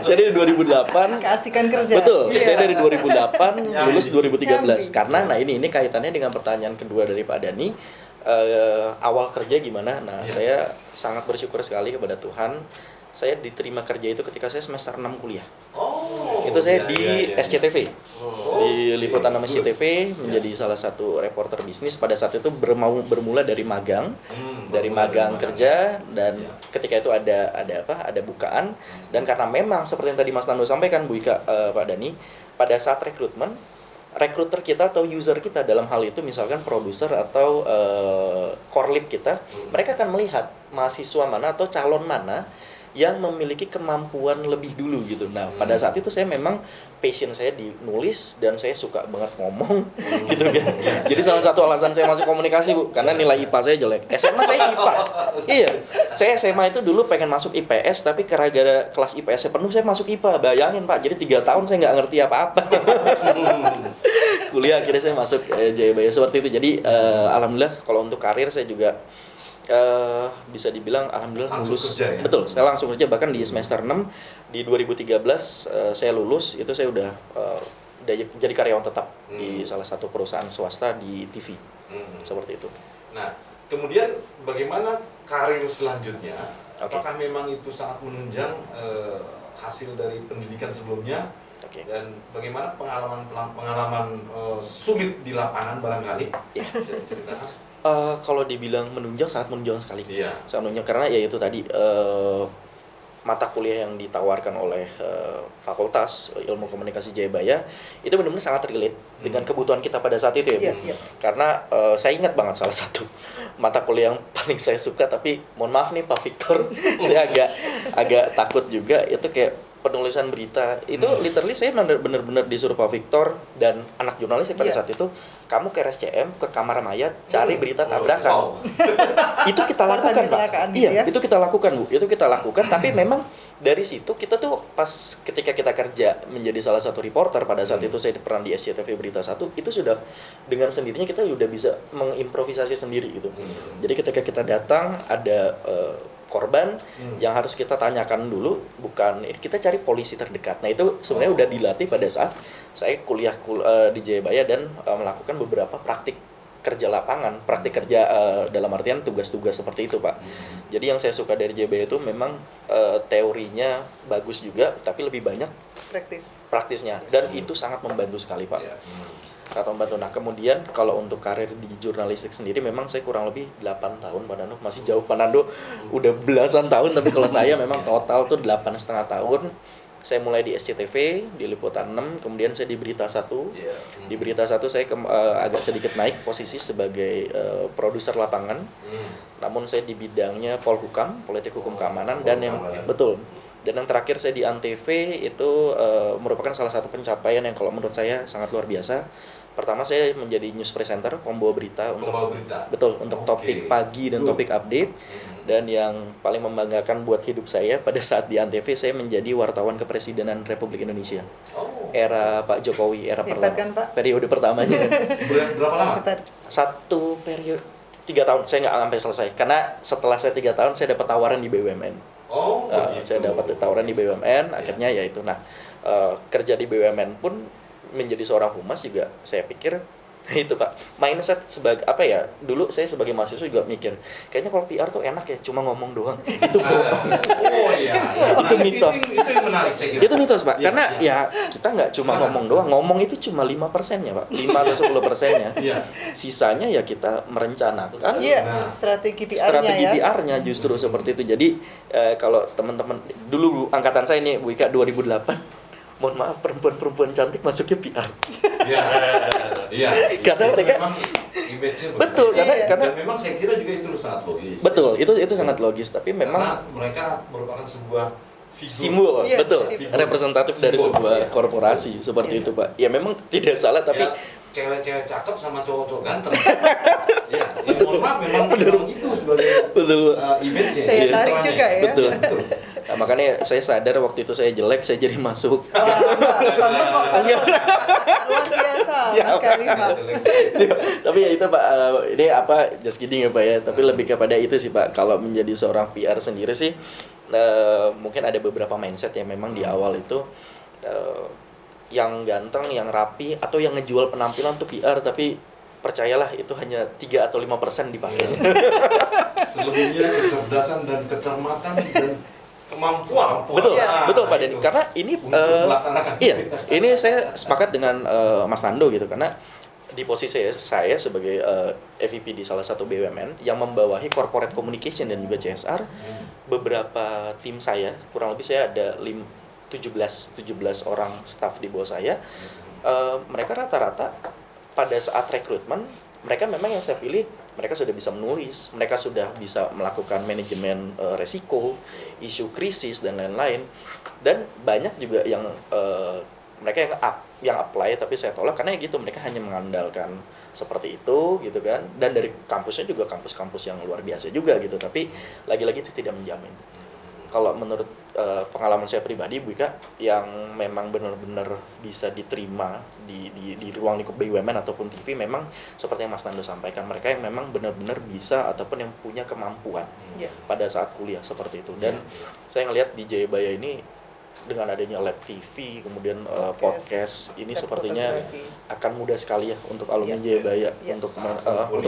Speaker 4: Saya dari 2008.
Speaker 3: Keasikan kerja.
Speaker 4: Betul.
Speaker 3: Iya.
Speaker 4: Saya dari 2008 lulus 2013.
Speaker 3: Nyambi.
Speaker 4: Karena nah ini kaitannya dengan pertanyaan kedua dari Pak Dhani. Awal kerja gimana? Nah,
Speaker 1: Iya.
Speaker 4: saya sangat bersyukur sekali kepada Tuhan. Saya diterima kerja itu ketika saya semester 6 kuliah.
Speaker 1: Oh.
Speaker 4: Itu saya
Speaker 1: iya,
Speaker 4: di
Speaker 1: iya, iya.
Speaker 4: SCTV. Di liputan nama
Speaker 1: good.
Speaker 4: SCTV menjadi salah satu reporter bisnis. Pada saat itu bermula dari magang, dari
Speaker 1: bermula
Speaker 4: magang
Speaker 1: dari
Speaker 4: kerja, dan
Speaker 1: Iya.
Speaker 4: ketika itu ada bukaan, dan karena memang seperti yang tadi Mas Nando sampaikan Bu Ika, Pak Dhani, pada saat rekrutmen, rekruter kita atau user kita dalam hal itu misalkan produser atau core lead kita, mereka akan melihat mahasiswa mana atau calon mana yang memiliki kemampuan lebih dulu gitu. Nah, pada saat itu saya memang passion saya di nulis dan saya suka banget ngomong gitu kan. Jadi salah satu alasan saya masuk komunikasi, Bu, karena nilai IPA saya jelek. SMA saya IPA. Iya. Saya SMA itu dulu pengen masuk IPS tapi gara-gara kelas IPS-nya penuh saya masuk IPA. Bayangin, Pak. Jadi 3 tahun saya nggak ngerti apa-apa. Kuliah akhirnya saya masuk Jayabaya seperti itu. Jadi alhamdulillah kalau untuk karir saya juga bisa dibilang alhamdulillah
Speaker 1: Langsung
Speaker 4: lulus.
Speaker 1: kerja, ya?
Speaker 4: Betul, saya langsung kerja bahkan di semester 6 di 2013 saya lulus, itu saya udah jadi karyawan tetap di salah satu perusahaan swasta di TV. Seperti itu.
Speaker 1: Nah, kemudian bagaimana karir selanjutnya?
Speaker 4: Oke.
Speaker 1: Apakah memang itu sangat menunjang hasil dari pendidikan sebelumnya?
Speaker 4: Oke.
Speaker 1: Dan bagaimana pengalaman sulit di lapangan barangkali?
Speaker 4: Ya.
Speaker 1: Bisa diceritakan?
Speaker 4: Kalau dibilang menunjang, sangat menunjang sekali.
Speaker 1: Iya.
Speaker 4: Sangat menunjang karena ya itu tadi mata kuliah yang ditawarkan oleh Fakultas Ilmu Komunikasi Jayabaya itu benar-benar sangat relate dengan kebutuhan kita pada saat itu ya, Bu.
Speaker 3: Iya, iya.
Speaker 4: Karena saya ingat banget salah satu mata kuliah yang paling saya suka, tapi mohon maaf nih Pak Victor, saya agak takut juga, itu kayak penulisan berita. Itu literally saya benar-benar disuruh Pak Victor dan anak jurnalis pada
Speaker 3: Iya.
Speaker 4: saat itu, kamu ke RSCM, ke kamar mayat, cari berita tabrakan.
Speaker 1: Wow.
Speaker 4: Itu kita
Speaker 3: Korban
Speaker 4: lakukan, Pak.
Speaker 3: kecelakaan gitu
Speaker 4: Iya,
Speaker 3: ya?
Speaker 4: itu kita lakukan, Bu. Itu kita lakukan, tapi memang dari situ kita tuh pas ketika kita kerja menjadi salah satu reporter, pada saat itu saya pernah di SCTV Berita 1, itu sudah dengan sendirinya kita udah bisa mengimprovisasi sendiri gitu. Jadi ketika kita datang ada korban yang harus kita tanyakan dulu, bukan kita cari polisi terdekat. Nah, itu sebenarnya udah dilatih pada saat saya kuliah di Jayabaya dan melakukan beberapa praktik kerja lapangan, praktik kerja dalam artian tugas-tugas seperti itu, Pak. Jadi yang saya suka dari Jayabaya itu memang teorinya bagus juga, tapi lebih banyak praktisnya, dan itu sangat membantu sekali, Pak.
Speaker 2: Iya.
Speaker 4: Sangat membantu. Nah, kemudian kalau untuk karir di jurnalistik sendiri memang saya kurang lebih 8 tahun, Pak Nando. Masih jauh, Pak Nando udah belasan tahun, tapi kalau saya memang total tuh 8,5 tahun. Saya mulai di SCTV, di Liputan 6, kemudian saya di Berita 1.
Speaker 2: Iya.
Speaker 4: Di Berita 1 saya agak sedikit naik posisi sebagai produser lapangan. Namun saya di bidangnya Polhukam, politik hukum keamanan, dan yang betul. Dan yang terakhir saya di Antv itu merupakan salah satu pencapaian yang kalau menurut saya sangat luar biasa. Pertama saya menjadi news presenter, pembawa berita untuk betul untuk topik pagi dan topik update. Dan yang paling membanggakan buat hidup saya pada saat di Antv, saya menjadi wartawan kepresidenan Republik Indonesia. Era Pak Jokowi, era
Speaker 3: Hebat kan, Pak?
Speaker 4: periode pertamanya.
Speaker 1: Berapa lama?
Speaker 3: Hebat.
Speaker 4: Satu periode 3 tahun, saya nggak sampai selesai. Karena setelah saya 3 tahun, saya dapat tawaran di BUMN. Saya dapat tawaran di BUMN, akhirnya ya itu. Nah, kerja di BUMN pun menjadi seorang humas juga saya pikir itu, Pak, mindset sebagai apa ya, dulu saya sebagai mahasiswa juga mikir kayaknya kalau PR tuh enak ya, cuma ngomong doang. Itu itu mitos.
Speaker 1: Itu yang menarik saya kira.
Speaker 4: Itu mitos, Pak,
Speaker 1: Iya,
Speaker 4: karena
Speaker 1: iya.
Speaker 4: ya kita nggak cuma ngomong doang, ngomong itu cuma 5%-nya, Pak, 5 atau 10%-nya.
Speaker 1: Iya.
Speaker 4: Sisanya ya kita merencanakan.
Speaker 3: Iya,
Speaker 1: Nah,
Speaker 3: strategi PR-nya
Speaker 4: Strategi
Speaker 3: ya.
Speaker 4: PR-nya justru seperti itu. Jadi kalau teman-teman dulu angkatan saya ini Bu Ika 2008, mohon maaf, perempuan-perempuan cantik masuknya PR.
Speaker 1: Iya.
Speaker 4: Karena
Speaker 1: Itu
Speaker 4: mereka-
Speaker 1: memang image-nya
Speaker 4: Betul,
Speaker 1: berbeda.
Speaker 4: karena
Speaker 1: Dan memang saya kira juga itu sangat logis.
Speaker 4: betul, itu sangat logis, tapi
Speaker 1: Karena
Speaker 4: memang
Speaker 1: mereka merupakan sebuah figur.
Speaker 4: simbol,
Speaker 3: Iya,
Speaker 4: betul,
Speaker 3: simbol.
Speaker 4: representatif dari
Speaker 1: Simbol,
Speaker 4: sebuah
Speaker 1: iya.
Speaker 4: korporasi seperti
Speaker 3: Iya.
Speaker 4: itu, Pak. Ya memang tidak salah, tapi
Speaker 1: Ya, cewek-cewek cakep sama cowok-cowok ganteng. Ya, mohon maaf memang itu sebagai
Speaker 4: betul.
Speaker 1: image-nya.
Speaker 3: Daya
Speaker 1: Iya,
Speaker 3: tarik
Speaker 1: citranya.
Speaker 3: juga ya.
Speaker 4: Betul.
Speaker 1: Betul.
Speaker 4: Nah, makanya saya sadar waktu itu saya jelek, saya jadi masuk.
Speaker 3: Luar biasa, Mas Karima.
Speaker 4: Tapi ya itu, Pak, ini apa, just kidding ya, Pak ya, tapi lebih kepada itu sih, Pak. Kalau menjadi seorang PR sendiri sih mungkin ada beberapa mindset yang memang di awal itu yang ganteng, yang rapi, atau yang ngejual penampilan tuh PR, tapi percayalah itu hanya 3 atau 5% dipakainya.
Speaker 1: Selebihnya kecerdasan dan kecermatan dan kemampuan.
Speaker 4: Betul,
Speaker 1: Nah,
Speaker 4: betul, Pak
Speaker 1: itu.
Speaker 4: Denny. Karena ini
Speaker 1: Untuk melaksanakan.
Speaker 4: iya, ini saya sepakat dengan Mas Nando gitu, karena di posisi saya sebagai EVP di salah satu BUMN yang membawahi corporate communication dan juga CSR, beberapa tim saya, kurang lebih saya ada 17 orang staff di bawah saya. Mereka rata-rata pada saat rekrutmen, mereka memang yang saya pilih mereka sudah bisa menulis, mereka sudah bisa melakukan manajemen resiko, isu krisis dan lain-lain. Dan banyak juga yang mereka yang apply tapi saya tolak karena ya gitu, mereka hanya mengandalkan seperti itu gitu kan. Dan dari kampusnya juga kampus-kampus yang luar biasa juga gitu, tapi lagi-lagi itu tidak menjamin. Kalau menurut pengalaman saya pribadi, Bu Ika, yang memang benar-benar bisa diterima di ruang lingkup BUMN ataupun TV, memang seperti yang Mas Nando sampaikan, mereka yang memang benar-benar bisa ataupun yang punya kemampuan pada saat kuliah seperti itu. Dan saya ngelihat di Jayabaya ini dengan adanya lab TV, kemudian podcast ini sepertinya akan mudah sekali ya untuk alumni Jayabaya untuk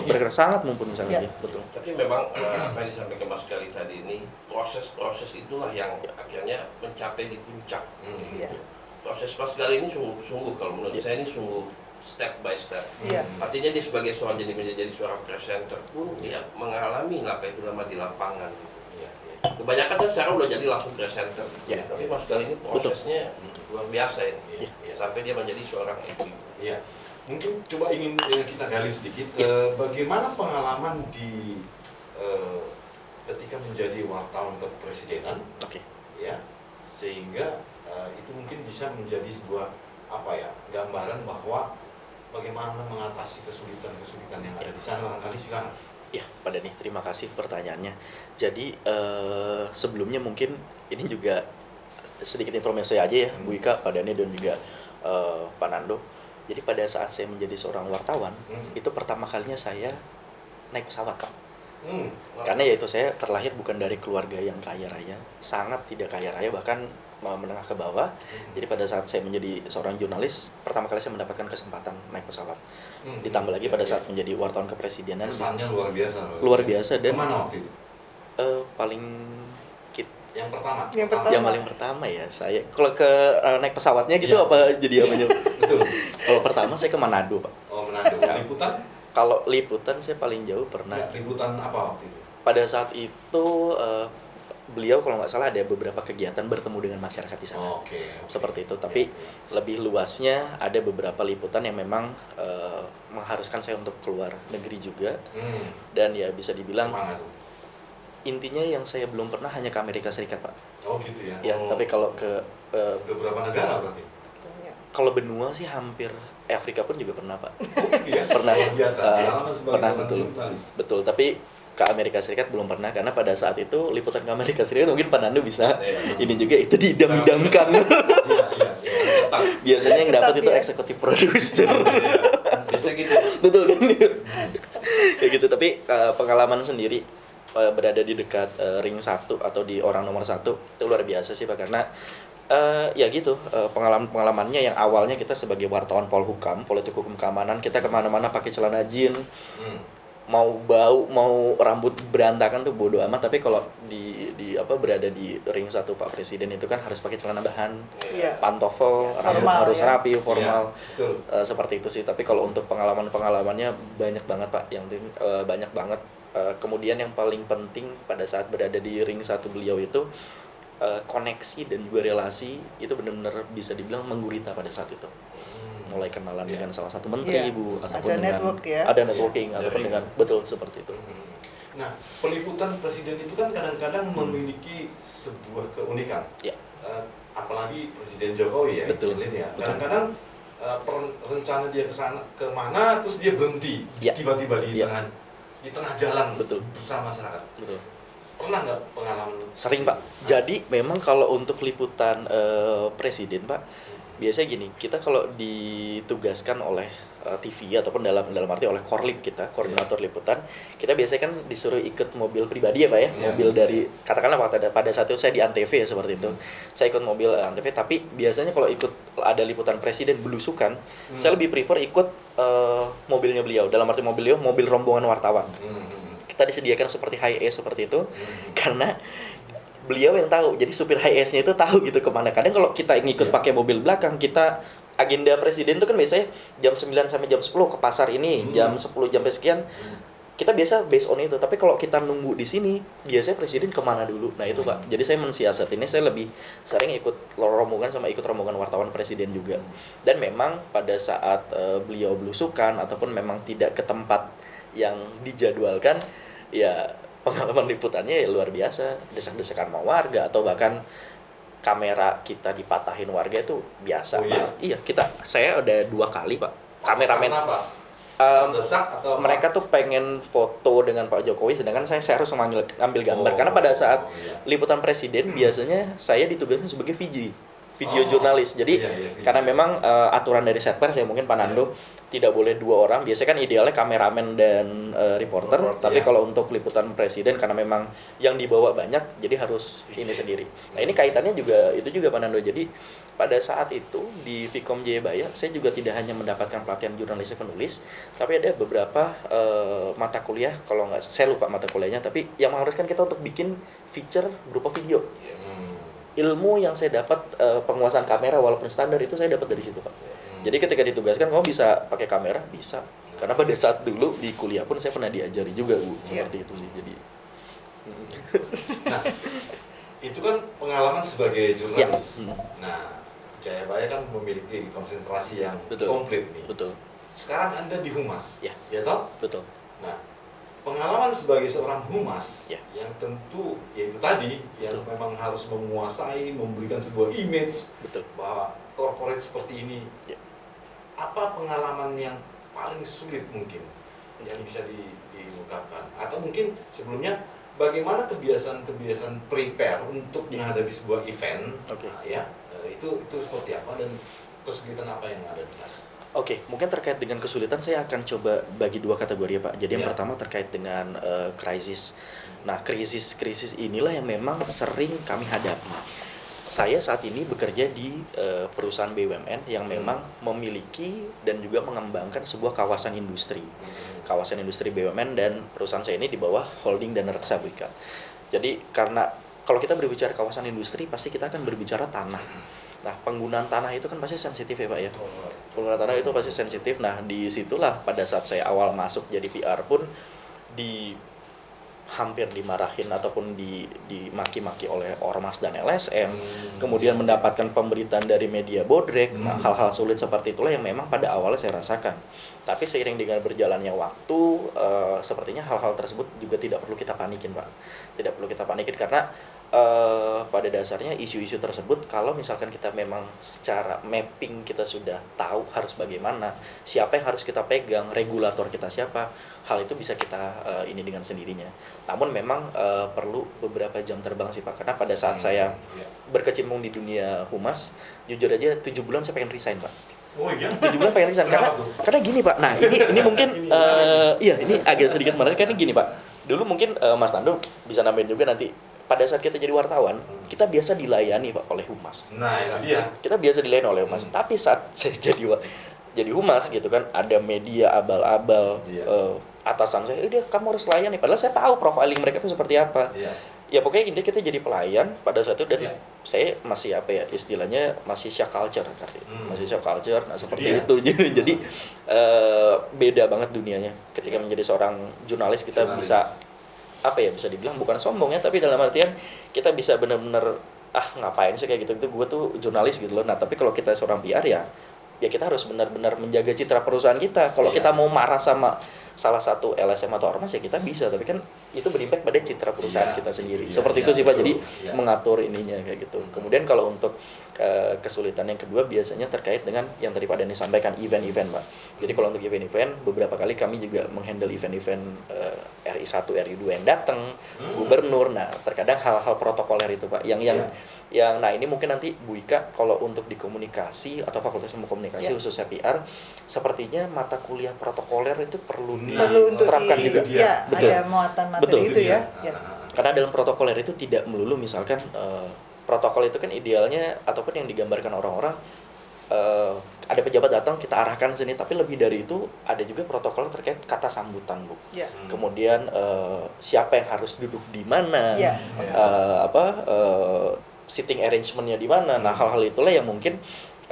Speaker 4: bergerak, sangat mumpuni sangat ya, betul.
Speaker 2: Tapi memang apa yang disampaikan Mas Gali tadi ini, proses-proses itulah yang akhirnya mencapai di puncak. Gitu. Proses Mas Gali ini sungguh kalau menurut saya ini sungguh step by step. Artinya dia sebagai seorang menjadi seorang presenter pun dia mengalami apa itu nama di lapangan. Kebanyakan kan sekarang udah jadi langsung presenter. Tapi Mas Gali ini prosesnya luar biasa ini. Sampai dia menjadi seorang ibu.
Speaker 1: Iya. Mungkin coba ingin kita gali sedikit bagaimana pengalaman di ketika menjadi wartawan kepresidenan, ya, sehingga itu mungkin bisa menjadi sebuah gambaran bahwa bagaimana mengatasi kesulitan-kesulitan yang ada di sana barangkali sekarang.
Speaker 4: Ya, Pak Dani, terima kasih pertanyaannya. Jadi sebelumnya mungkin ini juga sedikit introduksi aja ya, Bu Ika, Pak Dani dan juga Pak Nando. Jadi pada saat saya menjadi seorang wartawan, itu pertama kalinya saya naik pesawat, Pak. Karena yaitu saya terlahir bukan dari keluarga yang kaya raya, sangat tidak kaya raya, bahkan menengah ke bawah. Jadi pada saat saya menjadi seorang jurnalis, pertama kali saya mendapatkan kesempatan naik pesawat. Ditambah lagi pada saat menjadi wartawan kepresidenan.
Speaker 1: Kesannya luar biasa.
Speaker 4: Luar biasa. Dan
Speaker 1: kemana waktu itu? Yang pertama.
Speaker 4: Yang paling pertama ya saya. Kalau ke naik pesawatnya gitu apa jadi apanya?
Speaker 1: Betul.
Speaker 4: Kalau pertama saya ke Manado, Pak.
Speaker 1: Oh, Manado. Liputan?
Speaker 4: Kalau liputan saya paling jauh pernah.
Speaker 1: Ya, liputan apa waktu itu?
Speaker 4: Pada saat itu beliau kalau nggak salah ada beberapa kegiatan bertemu dengan masyarakat di sana. Seperti itu. Tapi lebih luasnya ada beberapa liputan yang memang mengharuskan saya untuk keluar negeri juga. Dan ya bisa dibilang
Speaker 1: kemana tuh?
Speaker 4: intinya yang saya belum pernah hanya ke Amerika Serikat, Pak.
Speaker 1: Oh gitu ya?
Speaker 4: Ya, tapi kalau ke
Speaker 1: beberapa negara berarti?
Speaker 4: kalau benua sih hampir Afrika pun juga pernah, Pak.
Speaker 1: Oh gitu ya?
Speaker 4: Pernah.
Speaker 1: Biasa.
Speaker 4: Pernah, betul. Tapi ke Amerika Serikat belum pernah, karena pada saat itu liputan ke Amerika Serikat mungkin Pak Nando bisa ini juga itu diidam-idamkan. Biasanya yang dapat itu eksekutif produser.
Speaker 2: Biasa gitu.
Speaker 4: Betul kan? Kayak gitu. Tapi pengalaman sendiri berada di dekat ring 1 atau di orang nomor 1 itu luar biasa sih, Pak, karena ya gitu, pengalamannya yang awalnya kita sebagai wartawan Polhukam, politik hukum keamanan, kita kemana-mana pakai celana jeans, mau bau, mau rambut berantakan tuh bodo amat. Tapi kalau berada di ring 1 Pak Presiden itu kan harus pakai celana bahan, pantofel, rambut harus rapi, formal, seperti itu sih. Tapi kalau untuk pengalamannya banyak banget, Pak, yang banyak banget. Kemudian yang paling penting pada saat berada di ring 1 beliau itu koneksi dan juga relasi itu benar-benar bisa dibilang menggurita pada saat itu. Mulai kenalan dengan salah satu menteri, Bu, ataupun
Speaker 3: ada
Speaker 4: ada networking ataupun dengan betul seperti itu.
Speaker 1: Nah, peliputan presiden itu kan kadang-kadang memiliki sebuah keunikan. Apalagi Presiden Jokowi ya.
Speaker 4: Betul.
Speaker 1: Kadang-kadang rencana dia ke mana terus dia berhenti tiba-tiba di tengah jalan bersama masyarakat. Betul. Pernah nggak pengalaman?
Speaker 4: Sering, Pak. Jadi memang kalau untuk liputan presiden, Pak, biasanya gini, kita kalau ditugaskan oleh TV ataupun dalam arti oleh Korlip kita, koordinator liputan, kita biasanya kan disuruh ikut mobil pribadi ya, Pak ya, mobil dari katakanlah pada saat itu saya di Antv ya seperti itu, saya ikut mobil Antv. Tapi biasanya kalau ikut ada liputan presiden belusukan, saya lebih prefer ikut mobilnya beliau, dalam arti mobil rombongan wartawan. Kita disediakan seperti HiAce seperti itu, karena beliau yang tahu, jadi supir HiAce-nya itu tahu gitu kemana. Kadang kalau kita ngikut pakai mobil belakang, kita agenda presiden itu kan biasanya jam 9 sampai jam 10 ke pasar ini, jam 10 sampai sekian, kita biasa based on itu. Tapi kalau kita nunggu di sini, biasanya presiden kemana dulu. Nah itu, Pak, jadi saya mensiasat ini, saya lebih sering ikut rombongan sama ikut rombongan wartawan presiden juga. Dan memang pada saat beliau belusukan ataupun memang tidak ke tempat yang dijadwalkan ya pengalaman liputannya ya luar biasa, desak-desakan sama warga atau bahkan kamera kita dipatahin warga itu biasa.
Speaker 1: Oh, iya?
Speaker 4: Iya, saya ada 2 kali Pak. Kameramen
Speaker 1: Kenapa? Terdesak atau apa?
Speaker 4: mereka tuh pengen foto dengan Pak Jokowi, sedangkan saya harus ngambil gambar. Karena pada saat
Speaker 1: iya.
Speaker 4: liputan presiden biasanya saya ditugaskan sebagai video jurnalis. Jadi
Speaker 1: Iya, iya, iya.
Speaker 4: karena memang aturan dari Setpers ya mungkin Pak Nando tidak boleh 2 orang. Biasanya kan idealnya kameramen dan reporter. Tapi
Speaker 1: iya.
Speaker 4: kalau untuk liputan presiden karena memang yang dibawa banyak, jadi harus ini sendiri. Nah ini kaitannya juga itu juga Pak Nando. Jadi pada saat itu di Vkom Jayabaya saya juga tidak hanya mendapatkan pelatihan jurnalistik penulis, tapi ada beberapa mata kuliah, kalau nggak saya lupa mata kuliahnya, tapi yang mengharuskan kita untuk bikin feature berupa video. Ilmu yang saya dapat penguasaan kamera walaupun standar itu saya dapat dari situ Pak. Jadi ketika ditugaskan kamu bisa pakai kamera bisa. Karena pada saat dulu di kuliah pun saya pernah diajari juga Bu seperti itu sih. Jadi
Speaker 1: Nah, itu kan pengalaman sebagai jurnalis.
Speaker 4: Ya.
Speaker 1: Nah, Jayabaya kan memiliki konsentrasi yang
Speaker 4: Betul.
Speaker 1: komplit nih.
Speaker 4: betul.
Speaker 1: Sekarang Anda di Humas,
Speaker 4: Ya.
Speaker 1: ya toh?
Speaker 4: Betul.
Speaker 1: Nah, pengalaman sebagai seorang humas
Speaker 4: Ya.
Speaker 1: yang tentu yaitu tadi yang
Speaker 4: Betul.
Speaker 1: memang harus menguasai, memberikan sebuah image
Speaker 4: Betul.
Speaker 1: bahwa corporate seperti ini.
Speaker 4: Ya.
Speaker 1: Apa pengalaman yang paling sulit mungkin yang bisa diungkapkan? Atau mungkin sebelumnya bagaimana kebiasaan-kebiasaan prepare untuk menghadapi sebuah event?
Speaker 4: Oke.
Speaker 1: Nah, ya, itu seperti apa dan kesulitan apa yang ada di sana?
Speaker 4: Oke, mungkin terkait dengan kesulitan saya akan coba bagi 2 kategori ya Pak. Jadi yang
Speaker 1: Ya.
Speaker 4: pertama terkait dengan krisis. Nah, krisis inilah yang memang sering kami hadapi. Saya saat ini bekerja di perusahaan BUMN yang memang memiliki dan juga mengembangkan sebuah kawasan industri. Kawasan industri BUMN dan perusahaan saya ini di bawah holding Dana Reksa Buika. Jadi karena kalau kita berbicara kawasan industri pasti kita akan berbicara tanah. Nah, penggunaan tanah itu kan pasti sensitif ya Pak ya. Penggunaan tanah itu pasti sensitif. Nah, disitulah pada saat saya awal masuk jadi PR pun hampir dimarahin ataupun dimaki-maki oleh Ormas dan LSM, kemudian mendapatkan pemberitaan dari media bodrek. Nah, hal-hal sulit seperti itulah yang memang pada awalnya saya rasakan. Tapi seiring dengan berjalannya waktu, sepertinya hal-hal tersebut juga tidak perlu kita panikin Pak. Tidak perlu kita panikin karena pada dasarnya isu-isu tersebut kalau misalkan kita memang secara mapping kita sudah tahu harus bagaimana, siapa yang harus kita pegang, regulator kita siapa, hal itu bisa kita ini dengan sendirinya. Namun memang perlu beberapa jam terbang sih Pak, karena pada saat saya berkecimpung di dunia humas, jujur aja 7 bulan saya pengen resign Pak.
Speaker 1: Oh iya?
Speaker 4: 7 bulan pengen resign karena gini Pak. Nah ini mungkin iya ini agak sedikit menarik karena gini Pak. Dulu mungkin Mas Nando bisa nambahin juga nanti. Pada saat kita jadi wartawan, kita biasa dilayani Pak oleh humas.
Speaker 1: Nah, itu dia.
Speaker 4: Kita biasa dilayani oleh humas. Tapi saat saya jadi humas gitu kan, ada media abal-abal atasan saya, dia kamu harus layani. Padahal saya tahu profiling mereka itu seperti apa.
Speaker 1: Iya.
Speaker 4: Ya pokoknya intinya kita jadi pelayan pada saat itu dan saya masih apa ya istilahnya masih shock culture masih shock culture. Nah seperti itu jadi beda banget dunianya ketika menjadi seorang jurnalis kita bisa apa ya bisa dibilang bukan sombong ya tapi dalam artian kita bisa benar-benar ngapain sih kayak gitu gue tuh jurnalis gitu loh. Nah tapi kalau kita seorang PR ya kita harus benar-benar menjaga citra perusahaan kita. Kalau kita mau marah sama salah satu LSM atau ormas ya kita bisa, tapi kan itu berimpact pada citra perusahaan kita sendiri. Seperti itu sih Pak, jadi mengatur ininya kayak gitu. Kemudian kalau untuk kesulitan yang kedua biasanya terkait dengan yang tadi Pak Dani sampaikan event-event Pak. Jadi kalau untuk event-event beberapa kali kami juga menghandle event-event RI1, RI2 yang datang, gubernur. Nah terkadang hal-hal protokoler itu Pak yang nah ini mungkin nanti Bu Ika kalau untuk di komunikasi atau fakultas ilmu komunikasi khususnya PR sepertinya mata kuliah protokoler itu perlu diterapkan juga.
Speaker 3: Ya, ada muatan materi itu ya.
Speaker 4: Karena dalam protokoler itu tidak melulu misalkan protokol itu kan idealnya ataupun yang digambarkan orang-orang ada pejabat datang kita arahkan sini, tapi lebih dari itu ada juga protokol terkait kata sambutan Bu. Kemudian siapa yang harus duduk di mana, sitting arrangement-nya di mana. Nah, hal-hal itulah yang mungkin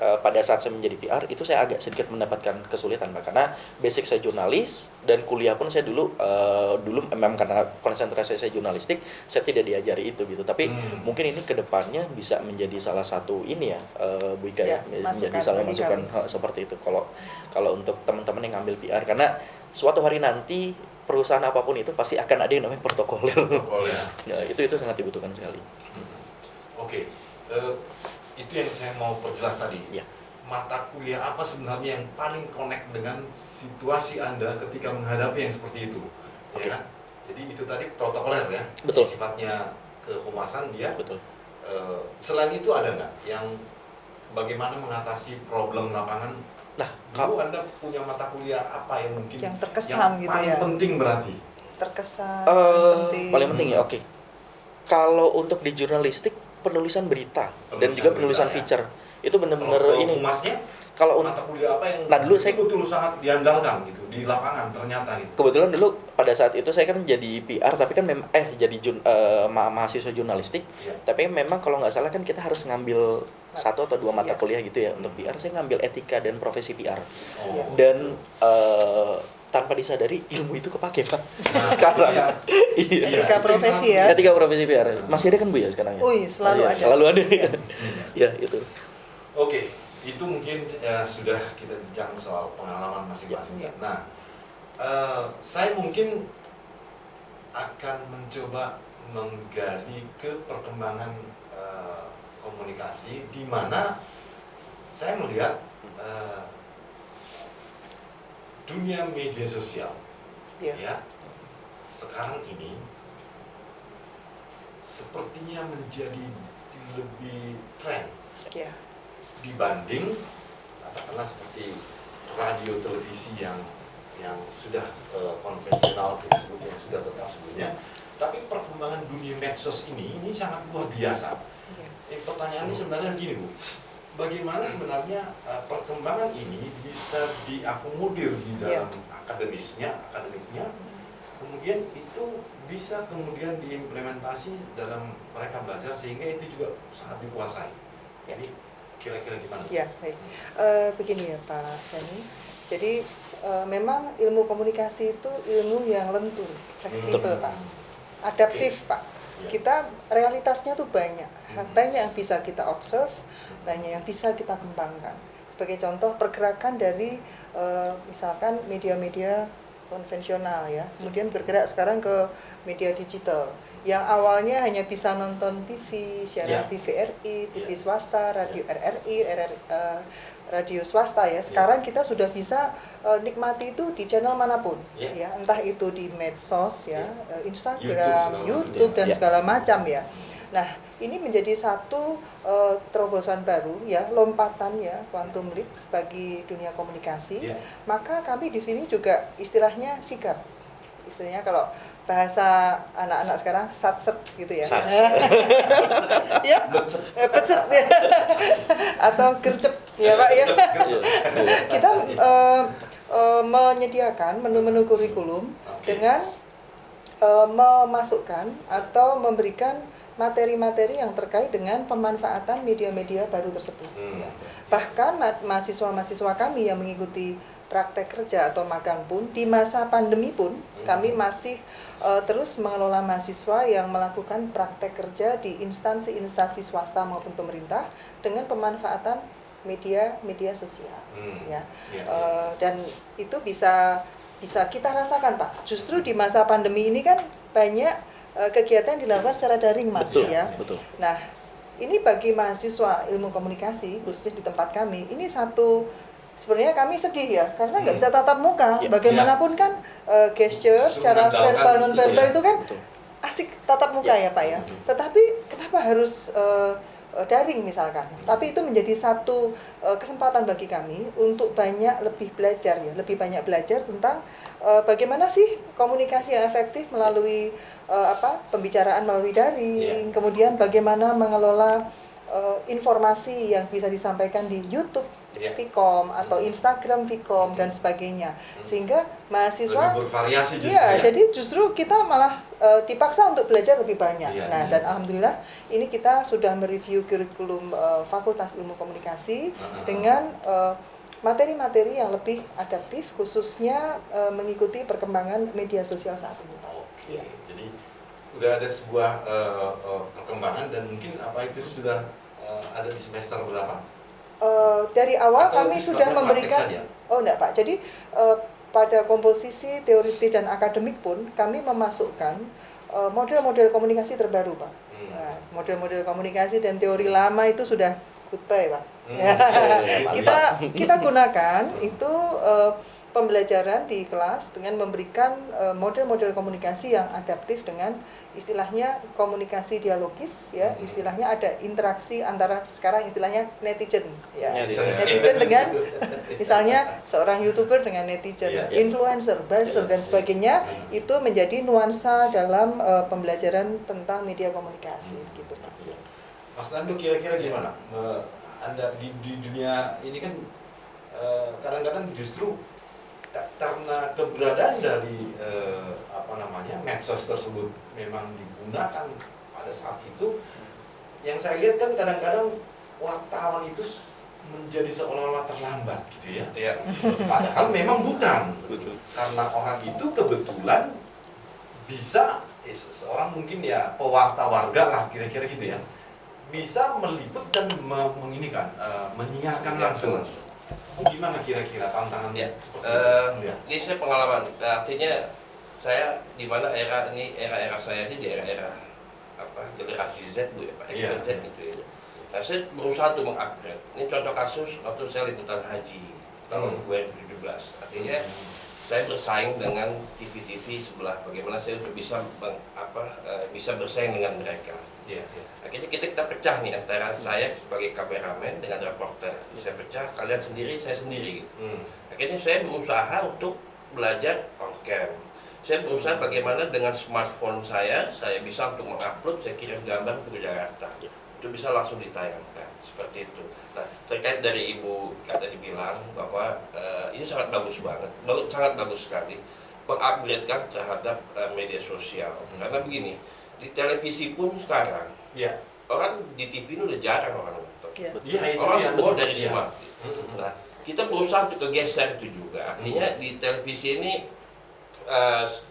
Speaker 4: pada saat saya menjadi PR itu saya agak sedikit mendapatkan kesulitan Pak, karena basic saya jurnalis dan kuliah pun saya dulu memang karena konsentrasi saya jurnalistik saya tidak diajari itu gitu, tapi mungkin ini kedepannya bisa menjadi salah satu ini ya Bu Ika menjadi salah masukan seperti itu kalau untuk teman-teman yang ngambil PR, karena suatu hari nanti perusahaan apapun itu pasti akan ada yang namanya protokoler.
Speaker 1: Protokoler.
Speaker 4: Ya, itu sangat dibutuhkan sekali.
Speaker 1: Oke, itu yang saya mau perjelas tadi.
Speaker 4: Ya.
Speaker 1: Mata kuliah apa sebenarnya yang paling connect dengan situasi Anda ketika menghadapi yang seperti itu?
Speaker 4: Oke.
Speaker 1: Ya kan? Jadi itu tadi protokoler ya,
Speaker 4: Betul.
Speaker 1: sifatnya kehumasan dia.
Speaker 4: Betul.
Speaker 1: Selain itu ada nggak yang bagaimana mengatasi problem lapangan?
Speaker 4: Nah,
Speaker 1: Dulu Anda punya mata kuliah apa yang mungkin
Speaker 3: Yang terkesan gitu
Speaker 1: paling
Speaker 3: ya?
Speaker 1: penting berarti?
Speaker 3: Terkesan,
Speaker 4: paling penting ya, oke. Kalau untuk di jurnalistik, penulisan berita dan
Speaker 1: Penulisan
Speaker 4: juga
Speaker 1: berita,
Speaker 4: penulisan
Speaker 1: ya.
Speaker 4: feature itu benar-benar
Speaker 1: Kalau
Speaker 4: ini.
Speaker 1: humasnya,
Speaker 4: Kalau
Speaker 1: mata kuliah apa yang
Speaker 4: Nah, dulu saya-
Speaker 1: betul sangat diandalkan gitu di lapangan ternyata gitu.
Speaker 4: kebetulan dulu pada saat itu saya kan jadi PR, tapi kan memang jadi mahasiswa jurnalistik.
Speaker 1: Iya.
Speaker 4: Tapi memang kalau nggak salah kan kita harus ngambil satu atau dua mata
Speaker 3: Iya.
Speaker 4: kuliah gitu ya untuk PR. Saya ngambil etika dan profesi PR.
Speaker 1: Oh,
Speaker 4: Dan tanpa disadari ilmu itu kepake, Pak.
Speaker 1: Nah,
Speaker 4: Sekarang.
Speaker 1: iya.
Speaker 4: Iya.
Speaker 3: Etika
Speaker 1: itu
Speaker 3: profesi
Speaker 1: yang
Speaker 3: ya.
Speaker 4: Etika profesi PR. Masih ada kan Bu ya sekarang ya?
Speaker 3: Wih, selalu
Speaker 4: Masih
Speaker 3: ada.
Speaker 4: Selalu ada.
Speaker 3: Iya.
Speaker 4: Ya, itu.
Speaker 1: Oke, itu mungkin sudah kita bicara soal pengalaman masing-masing.
Speaker 3: Iya.
Speaker 1: Nah, saya mungkin akan mencoba menggali ke perkembangan komunikasi di mana saya melihat dunia media sosial
Speaker 3: Iya.
Speaker 1: ya sekarang ini sepertinya menjadi lebih tren
Speaker 3: Ya.
Speaker 1: dibanding katakanlah seperti radio televisi yang sudah konvensional kita sebut yang sudah tetap sebelumnya. Tapi perkembangan dunia medsos ini sangat luar biasa.
Speaker 3: Ya.
Speaker 1: Pertanyaannya sebenarnya begini Bu, bagaimana sebenarnya perkembangan ini bisa diakomodir di dalam akademiknya, kemudian itu bisa kemudian diimplementasi dalam mereka belajar sehingga itu juga sangat dikuasai. Jadi kira-kira gimana?
Speaker 3: Ya, baik. Begini ya Pak Dhani. Jadi memang ilmu komunikasi itu ilmu yang lentur, fleksibel Pak, adaptif Pak.
Speaker 1: Ya.
Speaker 3: Kita realitasnya tuh banyak yang bisa kita observe, banyak yang bisa kita kembangkan. Sebagai contoh pergerakan dari misalkan media-media konvensional ya, kemudian bergerak sekarang ke media digital. Yang awalnya hanya bisa nonton TV, siaran
Speaker 1: Ya.
Speaker 3: TVRI, TV
Speaker 1: Ya.
Speaker 3: swasta, radio RRI, radio swasta ya. Sekarang kita sudah bisa nikmati itu di channel manapun, ya. Entah itu di medsos ya, Instagram, YouTube dan
Speaker 4: Ya.
Speaker 3: segala macam ya. Nah, ini menjadi satu terobosan baru ya, lompatan ya, quantum leap bagi dunia komunikasi.
Speaker 1: Ya.
Speaker 3: Maka kami di sini juga istilahnya sigap. Istilahnya kalau bahasa anak-anak sekarang satset gitu ya. Ya, petset ya. Atau gercep ya Pak ya. Kita menyediakan menu-menu kurikulum dengan memasukkan atau memberikan materi-materi yang terkait dengan pemanfaatan media-media baru tersebut. Ya. Bahkan mahasiswa-mahasiswa kami yang mengikuti praktek kerja atau magang pun di masa pandemi pun kami masih terus mengelola mahasiswa yang melakukan praktek kerja di instansi-instansi swasta maupun pemerintah dengan pemanfaatan media sosial. Ya. Dan itu bisa kita rasakan Pak. Justru di masa pandemi ini kan banyak kegiatan yang dilakukan secara daring Mas.
Speaker 4: Betul,
Speaker 3: Ya.
Speaker 4: betul.
Speaker 3: Nah, ini bagi mahasiswa ilmu komunikasi khususnya di tempat kami ini satu sebenarnya kami sedih ya karena nggak bisa tatap muka.
Speaker 4: Ya.
Speaker 3: Bagaimanapun kan gesture secara
Speaker 1: mengandalkan
Speaker 3: verbal non verbal
Speaker 1: itu
Speaker 3: itu kan
Speaker 4: Betul.
Speaker 3: asik tatap muka ya Pak ya. Tetapi kenapa harus daring misalkan? Tapi itu menjadi satu kesempatan bagi kami untuk lebih banyak belajar tentang bagaimana sih komunikasi yang efektif melalui pembicaraan melalui daring, kemudian bagaimana mengelola informasi yang bisa disampaikan di YouTube Vkom atau Instagram Vkom dan sebagainya, sehingga mahasiswa
Speaker 1: lebih bervariasi justru
Speaker 3: iya, jadi justru kita malah dipaksa untuk belajar lebih banyak.
Speaker 1: Iya,
Speaker 3: Nah,
Speaker 1: iya.
Speaker 3: dan alhamdulillah ini kita sudah mereview kurikulum Fakultas Ilmu Komunikasi dengan materi-materi yang lebih adaptif, khususnya mengikuti perkembangan media sosial saat ini.
Speaker 1: Oke,
Speaker 3: Iya.
Speaker 1: jadi udah ada sebuah perkembangan dan mungkin apa itu sudah ada di semester berapa?
Speaker 3: Dari awal
Speaker 1: Atau
Speaker 3: kami
Speaker 1: itu
Speaker 3: sudah
Speaker 1: sifatnya
Speaker 3: memberikan
Speaker 1: praktek saja?
Speaker 3: oh enggak Pak. Jadi pada komposisi teoritis dan akademik pun kami memasukkan model-model komunikasi terbaru, Pak. Nah, model-model komunikasi dan teori lama itu sudah goodbye, Pak. Ya. Kita gunakan itu pembelajaran di kelas dengan memberikan model-model komunikasi yang adaptif dengan istilahnya komunikasi dialogis, ya, istilahnya ada interaksi antara, sekarang istilahnya netizen, ya, netizen dengan misalnya seorang YouTuber dengan netizen, influencer, buzzer dan sebagainya, itu menjadi nuansa dalam pembelajaran tentang media komunikasi, gitu, Pak.
Speaker 1: Mas Nando, kira-kira gimana? Anda di dunia ini kan kadang-kadang justru karena keberadaan dari medsos tersebut memang digunakan pada saat itu, yang saya lihat kan kadang-kadang wartawan itu menjadi seolah-olah terlambat gitu ya.
Speaker 2: Iya.
Speaker 1: Padahal memang bukan. Karena orang itu kebetulan bisa seorang mungkin ya pewarta warga lah kira-kira gitu ya, bisa meliput dan menyiarkan langsung. Gimana kira-kira tantangan
Speaker 2: ini saya pengalaman, artinya saya di mana era saya ini di era generasi Z Bu ya Pak, Z gitu ya. Nah, saya berusaha untuk mengupgrade. Ini contoh kasus waktu saya liputan haji tahun 2017. Artinya saya bersaing dengan TV-TV sebelah, bagaimana saya untuk bisa bisa bersaing dengan mereka. Akhirnya kita pecah nih antara saya sebagai kameramen dengan reporter. Saya pecah, kalian sendiri, saya sendiri. Akhirnya saya berusaha untuk belajar on cam. Saya berusaha bagaimana dengan smartphone saya bisa untuk mengupload, saya kirim gambar ke Jakarta. Itu bisa langsung ditayangkan, seperti itu. Nah, terkait dari Ibu tadi bilang bahwa ini sangat bagus banget, sangat bagus sekali mengupgradekan terhadap media sosial. Karena begini, di televisi pun sekarang, orang di TV ini udah jarang orang nonton. Orang semua dari smart. Nah, kita berusaha untuk kegeser itu juga. Artinya di televisi ini,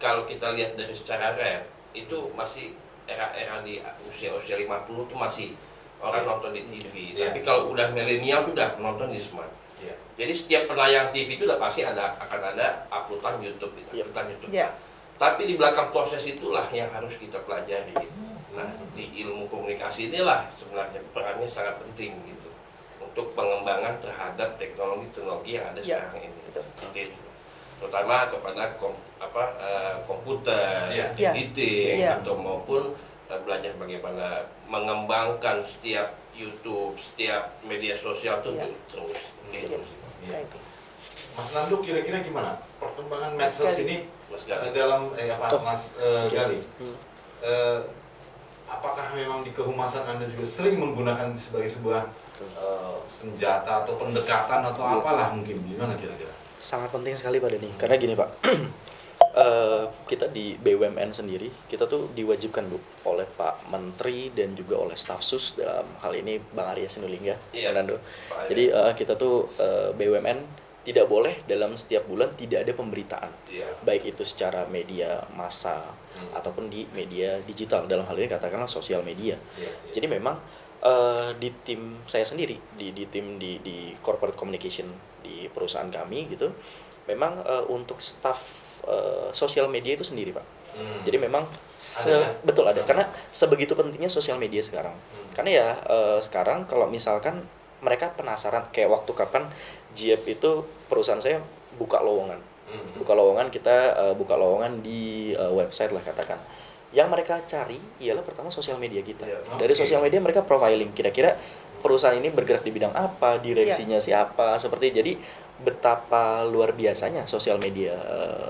Speaker 2: kalau kita lihat dari secara real, itu masih era-era di usia 50 itu masih orang nonton di TV. Tapi kalau udah milenial itu udah nonton di smart. Jadi setiap penayang TV itu udah pasti akan ada uploadan YouTube, Tapi di belakang proses itulah yang harus kita pelajari. Nah, di ilmu komunikasi inilah sebenarnya perannya sangat penting gitu untuk pengembangan terhadap teknologi yang ada sekarang ini. Terutama kepada komputer, editing, atau maupun belajar bagaimana mengembangkan setiap YouTube, setiap media sosial itu terus.
Speaker 1: Mas Nando, kira-kira gimana perkembangan medsos ini dalam Mas Gali? Apakah memang di kehumasan Anda juga sering menggunakan sebagai sebuah senjata atau pendekatan atau apalah mungkin, gimana kira-kira?
Speaker 4: Sangat penting sekali Pak Denny, karena gini Pak, kita di BUMN sendiri, kita tuh diwajibkan Bu oleh Pak Menteri dan juga oleh staf sus, dalam hal ini Bang Arya Sinulinga, Fernando. Jadi kita tuh BUMN tidak boleh dalam setiap bulan tidak ada pemberitaan, baik itu secara media massa ataupun di media digital, dalam hal ini katakanlah sosial media. Jadi memang di tim saya sendiri, di tim di corporate communication di perusahaan kami gitu, memang untuk staff sosial media itu sendiri Pak. Jadi memang betul ada, karena sebegitu pentingnya sosial media sekarang. Karena ya sekarang kalau misalkan mereka penasaran, kayak waktu kapan JIEP itu perusahaan saya buka lowongan. Kita buka lowongan di website lah katakan. Yang mereka cari ialah pertama sosial media kita. Dari sosial media mereka profiling kira-kira perusahaan ini bergerak di bidang apa, direksinya siapa, seperti. Jadi betapa luar biasanya sosial media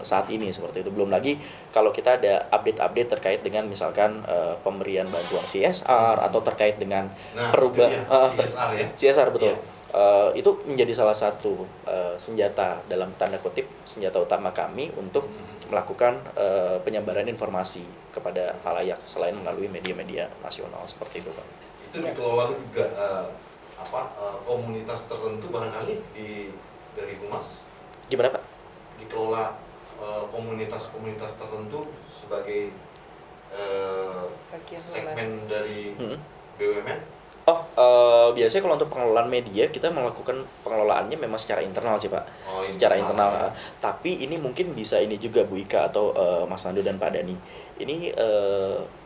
Speaker 4: saat ini seperti itu. Belum lagi kalau kita ada update-update terkait dengan misalkan pemberian bantuan CSR atau terkait dengan perubahan CSR betul. Itu menjadi salah satu senjata dalam tanda kutip, senjata utama kami untuk melakukan penyebaran informasi kepada khalayak selain melalui media-media nasional seperti itu Pak.
Speaker 1: Itu dikelola juga komunitas tertentu barangkali dari Humas?
Speaker 4: Gimana Pak?
Speaker 1: Dikelola komunitas-komunitas tertentu sebagai segmen dari BUMN?
Speaker 4: Biasanya kalau untuk pengelolaan media kita melakukan pengelolaannya memang secara internal sih Pak,
Speaker 1: Oh,
Speaker 4: secara
Speaker 1: internal,
Speaker 4: internal. Tapi ini mungkin bisa ini juga Bu Ika atau Mas Nando dan Pak Dani. Ini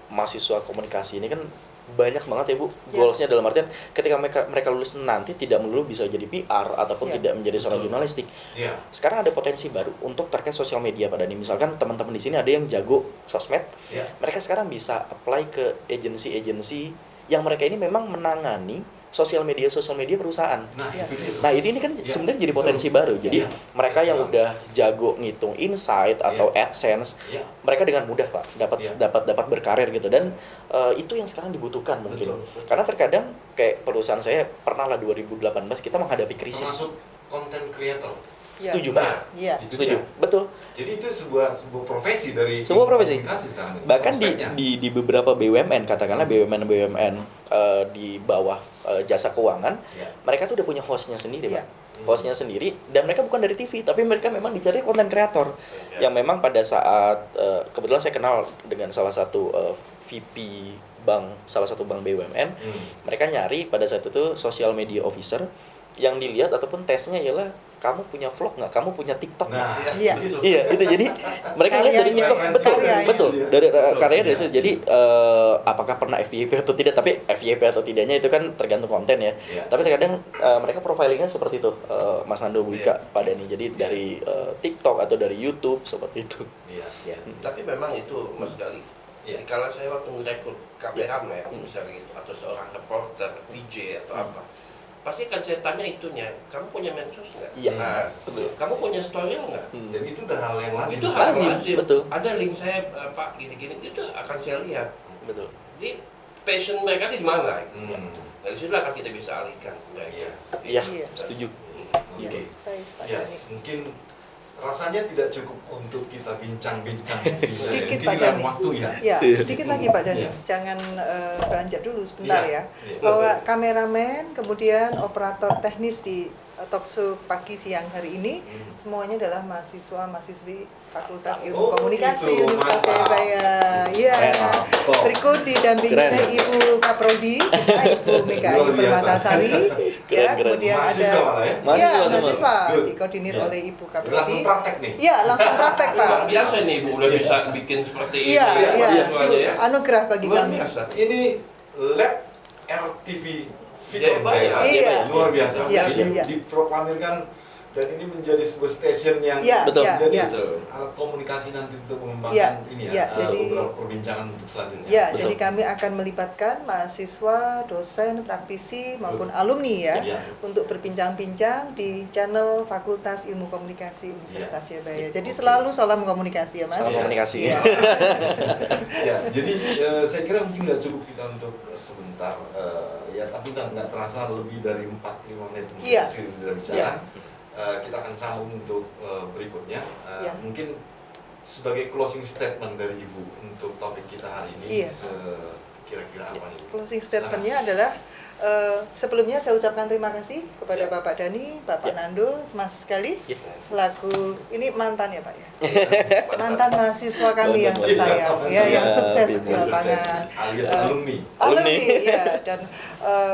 Speaker 4: mahasiswa komunikasi ini kan banyak banget ya Bu,
Speaker 3: Ya.
Speaker 4: goalsnya dalam artian ketika mereka lulus nanti tidak melulu bisa jadi PR ataupun
Speaker 3: Ya.
Speaker 4: tidak menjadi seorang
Speaker 1: Betul.
Speaker 4: jurnalistik.
Speaker 1: Iya.
Speaker 4: Sekarang ada potensi baru untuk terkait sosial media Pak Dani. Misalkan teman-teman di sini ada yang jago sosmed,
Speaker 1: Iya.
Speaker 4: mereka sekarang bisa apply ke agensi-agensi yang mereka ini memang menangani sosial media perusahaan.
Speaker 1: Nah,
Speaker 3: Iya.
Speaker 1: itu dia.
Speaker 4: Nah ini kan
Speaker 1: Iya,
Speaker 4: sebenarnya jadi
Speaker 1: betul.
Speaker 4: potensi baru. Jadi
Speaker 1: Iya.
Speaker 4: mereka yang
Speaker 1: Betul.
Speaker 4: udah jago ngitung insight atau AdSense,
Speaker 1: Iya.
Speaker 4: mereka dengan mudah Pak
Speaker 1: Iya.
Speaker 4: dapat berkarir gitu. Dan itu yang sekarang dibutuhkan mungkin.
Speaker 1: Betul.
Speaker 4: Karena terkadang kayak perusahaan saya pernah lah 2018 kita menghadapi krisis.
Speaker 1: Termasuk content creator.
Speaker 3: Ya.
Speaker 4: Setuju
Speaker 1: Nah,
Speaker 4: Pak.
Speaker 3: Iya.
Speaker 1: itu
Speaker 4: Setuju.
Speaker 1: dia.
Speaker 4: Betul.
Speaker 1: Jadi itu sebuah profesi dari
Speaker 4: Sebuah profesi.
Speaker 1: komunikasi sekarang ini,
Speaker 4: Bahkan
Speaker 1: prospeknya.
Speaker 4: di beberapa BUMN, katakanlah BUMN di bawah jasa keuangan,
Speaker 1: Ya.
Speaker 4: mereka tuh udah punya hostnya sendiri
Speaker 3: Iya.
Speaker 4: Pak. Hostnya sendiri, dan mereka bukan dari TV, tapi mereka memang dicari konten kreator.
Speaker 2: Ya.
Speaker 4: Yang memang pada saat, kebetulan saya kenal dengan salah satu VP bank, salah satu bank BUMN, mereka nyari pada saat itu social media officer, yang dilihat ataupun tesnya ialah kamu punya vlog nggak, kamu punya TikTok nggak?
Speaker 1: Nah,
Speaker 3: Iya.
Speaker 1: itu.
Speaker 4: Iya, itu jadi mereka lihat dari
Speaker 3: Karyanya,
Speaker 4: TikTok, betul,
Speaker 3: karyanya.
Speaker 4: betul,
Speaker 1: Iya.
Speaker 4: dari
Speaker 1: Betul,
Speaker 4: karyanya dari
Speaker 1: iya.
Speaker 4: situ. Jadi apakah pernah FYP atau tidak? Tapi FYP atau tidaknya itu kan tergantung konten ya.
Speaker 1: Iya.
Speaker 4: Tapi terkadang mereka profilingnya seperti itu, Mas Nando, Bu Ika, Pak Dani. Jadi dari TikTok atau dari YouTube seperti itu.
Speaker 1: Iya.
Speaker 3: Ya.
Speaker 2: Tapi memang itu Mas Gali.
Speaker 1: Iya.
Speaker 2: Kalau saya waktu merekrut kameramen misalnya gitu, atau seorang reporter, DJ atau apa, pasti kan saya tanya itunya, kamu punya medsos nggak?
Speaker 4: Iya,
Speaker 2: Nah,
Speaker 4: betul.
Speaker 2: kamu punya story nggak?
Speaker 1: Dan itu udah hal yang lazim.
Speaker 2: Itu
Speaker 1: sekarang.
Speaker 2: hal
Speaker 4: lazim, betul.
Speaker 2: Ada link saya Pak gini-gini, itu akan saya lihat.
Speaker 4: Betul.
Speaker 2: Jadi passion mereka di mana? Gitu.
Speaker 1: Hmm.
Speaker 2: Dari situ akan kita bisa alihkan ke mereka.
Speaker 4: Iya,
Speaker 3: Iya.
Speaker 4: setuju.
Speaker 1: Oke.
Speaker 3: Baik, Pak
Speaker 1: Ya,
Speaker 3: Dani.
Speaker 1: mungkin rasanya tidak cukup untuk kita bincang-bincang.
Speaker 3: Sedikit,
Speaker 1: Mungkin
Speaker 3: Pak
Speaker 1: dalam
Speaker 3: Dani.
Speaker 1: waktu ya.
Speaker 3: Ya,
Speaker 4: Iya.
Speaker 3: sedikit lagi Pak Dani.
Speaker 1: Iya.
Speaker 3: Jangan beranjak dulu sebentar
Speaker 1: Iya,
Speaker 3: ya.
Speaker 1: iya.
Speaker 3: Bahwa kameramen, kemudian operator teknis di talk show pagi siang hari ini semuanya adalah mahasiswa-mahasiswi Fakultas Ilmu
Speaker 1: Oh,
Speaker 3: Komunikasi
Speaker 1: gitu.
Speaker 3: Universitas
Speaker 1: Mantap.
Speaker 3: Jayabaya. Iya.
Speaker 1: Mantap.
Speaker 3: Berikut didampingi
Speaker 4: Keren.
Speaker 3: oleh Ibu Kaprodi, kita, Ibu Mega
Speaker 1: Luar
Speaker 3: Ayu
Speaker 1: biasa.
Speaker 3: Permatasari.
Speaker 4: Keren, keren.
Speaker 3: Kemudian
Speaker 1: Mahasiswa
Speaker 3: ada
Speaker 1: malah ya?
Speaker 4: Mahasiswa
Speaker 3: Iya,
Speaker 4: semua.
Speaker 3: mahasiswa
Speaker 1: Good.
Speaker 3: dikoordinir
Speaker 1: Iya.
Speaker 3: oleh Ibu
Speaker 1: Langsung
Speaker 3: Kaprodi.
Speaker 1: praktek nih.
Speaker 3: Iya, langsung praktek Pak.
Speaker 2: Luar biasa nih Bu, udah
Speaker 1: Iya.
Speaker 2: bisa bikin seperti ini.
Speaker 3: Iya, iya.
Speaker 2: Semuanya ya.
Speaker 3: Anugerah bagi
Speaker 2: Luar
Speaker 3: kami.
Speaker 2: biasa.
Speaker 1: Ini lab RTV Vicom
Speaker 2: Jayabaya.
Speaker 1: Jaya.
Speaker 3: Iya.
Speaker 1: Luar biasa.
Speaker 3: Iya,
Speaker 1: Ini
Speaker 3: iya.
Speaker 1: diproklamirkan dan ini menjadi sebuah stasiun yang
Speaker 3: Iya,
Speaker 4: Betul.
Speaker 3: iya,
Speaker 1: jadi
Speaker 3: iya.
Speaker 1: alat komunikasi nanti untuk
Speaker 3: Iya,
Speaker 1: mengembangkan ini
Speaker 3: iya,
Speaker 1: ya,
Speaker 3: jadi-
Speaker 1: beberapa perbincangan untuk selanjutnya.
Speaker 3: Ya,
Speaker 4: Betul.
Speaker 3: jadi kami akan melibatkan mahasiswa, dosen, praktisi maupun alumni ya
Speaker 1: Iya.
Speaker 3: untuk berbincang-bincang di channel Fakultas Ilmu Komunikasi Universitas Jayabaya. Jadi
Speaker 1: Oke.
Speaker 3: selalu salam komunikasi ya Mas.
Speaker 4: Salam komunikasi.
Speaker 3: Iya.
Speaker 1: Ya, jadi saya kira mungkin nggak cukup kita untuk sebentar, ya tapi nggak terasa lebih dari 4-5 menit mungkin
Speaker 3: Iya.
Speaker 1: kita bicara.
Speaker 3: Iya.
Speaker 1: Kita akan sambung untuk berikutnya.
Speaker 3: Iya.
Speaker 1: Mungkin sebagai closing statement dari Ibu untuk topik kita hari ini,
Speaker 3: Iya.
Speaker 1: kira-kira apa nih Bu?
Speaker 3: Closing statement-nya adalah sebelumnya saya ucapkan terima kasih kepada
Speaker 1: Ya.
Speaker 3: Bapak Dani, Bapak
Speaker 4: Ya.
Speaker 3: Nando, Mas sekali
Speaker 4: Ya.
Speaker 3: selaku ini mantan ya Pak ya. Mantan mahasiswa kami yang
Speaker 4: Mantan
Speaker 3: tersayang
Speaker 1: mahasiswa.
Speaker 3: ya yang
Speaker 4: Ya,
Speaker 3: sukses di
Speaker 4: Bima.
Speaker 3: lapangan.
Speaker 1: Alias
Speaker 3: Eh,
Speaker 1: alumni.
Speaker 3: Alumni ya, dan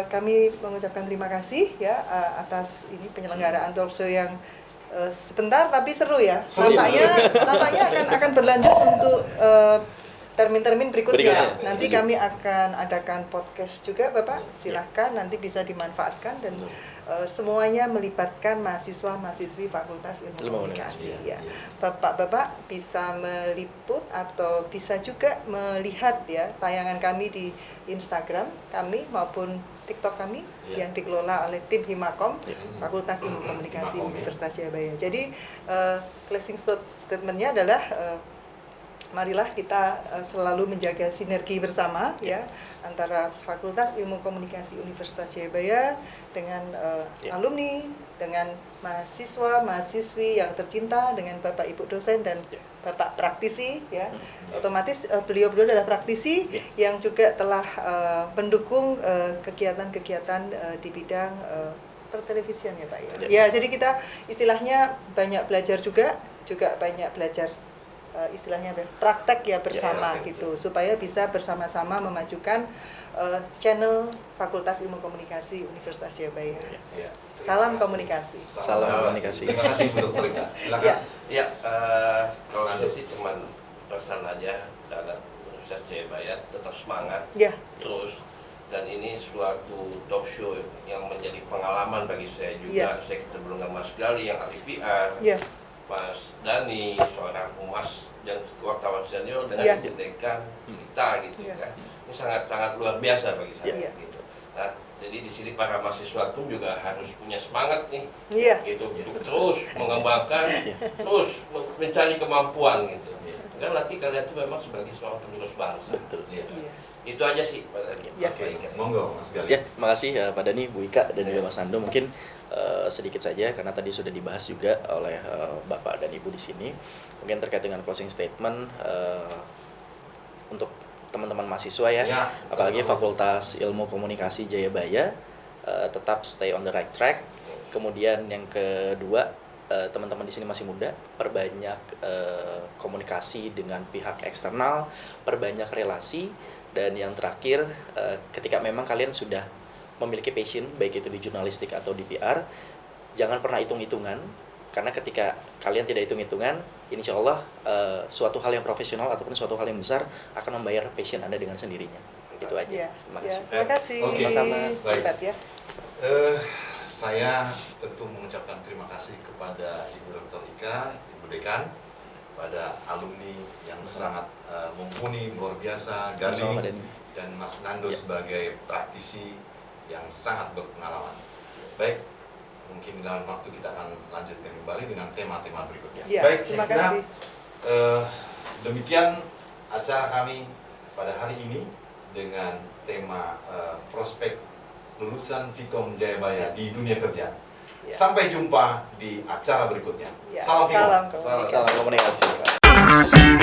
Speaker 3: kami mengucapkan terima kasih ya atas ini penyelenggaraan talk show yang sebentar tapi seru ya.
Speaker 1: Seru.
Speaker 3: Nampaknya akan berlanjut untuk termin-termin berikutnya.
Speaker 4: Berikutnya.
Speaker 3: Nanti kami akan adakan podcast juga Bapak. Silahkan nanti bisa dimanfaatkan dan semuanya melibatkan mahasiswa-mahasiswi Fakultas Ilmu
Speaker 4: Ilmu
Speaker 3: Komunikasi
Speaker 1: Komunikasi,
Speaker 3: ya.
Speaker 1: ya.
Speaker 3: Bapak-bapak bisa meliput atau bisa juga melihat ya tayangan kami di Instagram kami maupun TikTok kami
Speaker 1: Ya.
Speaker 3: yang dikelola oleh tim Himakom
Speaker 4: Ya.
Speaker 3: Fakultas Ilmu Komunikasi
Speaker 1: Himakom, ya.
Speaker 3: Universitas Jayabaya. Jadi closing statement-nya adalah marilah kita selalu menjaga sinergi bersama ya antara Fakultas Ilmu Komunikasi Universitas Jayabaya dengan
Speaker 4: Ya.
Speaker 3: alumni, dengan mahasiswa, mahasiswi yang tercinta, dengan Bapak Ibu dosen dan
Speaker 4: Ya.
Speaker 3: Bapak praktisi ya.
Speaker 1: Ya.
Speaker 3: Otomatis beliau-beliau adalah praktisi
Speaker 4: Ya.
Speaker 3: yang juga telah mendukung kegiatan-kegiatan di bidang pertelevisian ya Pak ya.
Speaker 4: Ya.
Speaker 3: Ya, jadi kita istilahnya banyak belajar juga banyak belajar istilahnya apa ya, praktek ya bersama
Speaker 1: Ya,
Speaker 3: gitu, supaya bisa bersama-sama memajukan channel Fakultas Ilmu Komunikasi Universitas Jayabaya.
Speaker 1: Ya.
Speaker 3: Salam
Speaker 1: Terima kasih.
Speaker 3: komunikasi.
Speaker 4: Salam komunikasi.
Speaker 1: Terima kasih Bu Dr. Ika. Silakan.
Speaker 3: Ya.
Speaker 2: Ya, kalau saya sih cuman pesan aja terhadap Universitas Jayabaya, tetap semangat
Speaker 3: Ya,
Speaker 2: terus, dan ini suatu talk show yang menjadi pengalaman bagi saya juga.
Speaker 3: Ya.
Speaker 2: Saya ketemu dengan Mas Gali yang ahli PR,
Speaker 3: ya,
Speaker 2: Mas Dani seorang humas dan wartawan senior
Speaker 3: Ya.
Speaker 2: dengan dekan kita gitu
Speaker 3: Ya.
Speaker 2: kan. Ini sangat luar biasa bagi saya
Speaker 3: Ya.
Speaker 2: gitu. Nah, jadi di sini para mahasiswa pun juga harus punya semangat nih
Speaker 3: iya,
Speaker 2: gitu untuk terus mengembangkan, terus mencari kemampuan gitu. Kan nanti kalian tuh memang sebagai seorang penerus bangsa.
Speaker 4: Betul.
Speaker 1: Iya.
Speaker 3: iya.
Speaker 2: Itu aja sih Pak Dani.
Speaker 3: Ya.
Speaker 1: Oke, monggo Mas Gali.
Speaker 4: Ya, terima kasih Pak Dani, Bu Ika, dan juga Mas Nando. Mungkin sedikit saja karena tadi sudah dibahas juga oleh Bapak dan Ibu di sini. Mungkin terkait dengan closing statement untuk teman-teman mahasiswa ya,
Speaker 1: Ya,
Speaker 4: apalagi
Speaker 1: betul.
Speaker 4: Fakultas Ilmu Komunikasi Jayabaya, tetap stay on the right track. Kemudian yang kedua, teman-teman di sini masih muda, perbanyak komunikasi dengan pihak eksternal, perbanyak relasi, dan yang terakhir, ketika memang kalian sudah memiliki passion, baik itu di jurnalistik atau di PR, jangan pernah hitung-hitungan, karena ketika kalian tidak hitung-hitungan, insya Allah suatu hal yang profesional ataupun suatu hal yang besar akan membayar passion Anda dengan sendirinya. Itu aja.
Speaker 3: Ya,
Speaker 4: Terima
Speaker 3: ya.
Speaker 4: kasih.
Speaker 3: Terima kasih.
Speaker 1: Oke.
Speaker 4: Sama-sama.
Speaker 1: Baik.
Speaker 3: Hebat ya.
Speaker 1: Saya tentu mengucapkan terima kasih kepada Ibu Dr. Ika, Ibu Dekan, pada alumni yang sangat mumpuni, luar biasa, Gali,
Speaker 4: Sama-sama, Dani.
Speaker 1: dan Mas Nando
Speaker 4: Ya.
Speaker 1: sebagai praktisi yang sangat berpengalaman. Baik, mungkin dalam waktu kita akan lanjutkan kembali dengan tema-tema berikutnya.
Speaker 3: Ya,
Speaker 1: Baik,
Speaker 3: terima
Speaker 1: saya kira
Speaker 3: kasih.
Speaker 1: demikian acara kami pada hari ini dengan tema prospek lulusan Vkom Jayabaya di dunia kerja.
Speaker 3: Ya.
Speaker 1: Sampai jumpa di acara berikutnya.
Speaker 3: Ya,
Speaker 1: Salam Vkom.
Speaker 3: salam komunikasi.
Speaker 4: Salam komunikasi.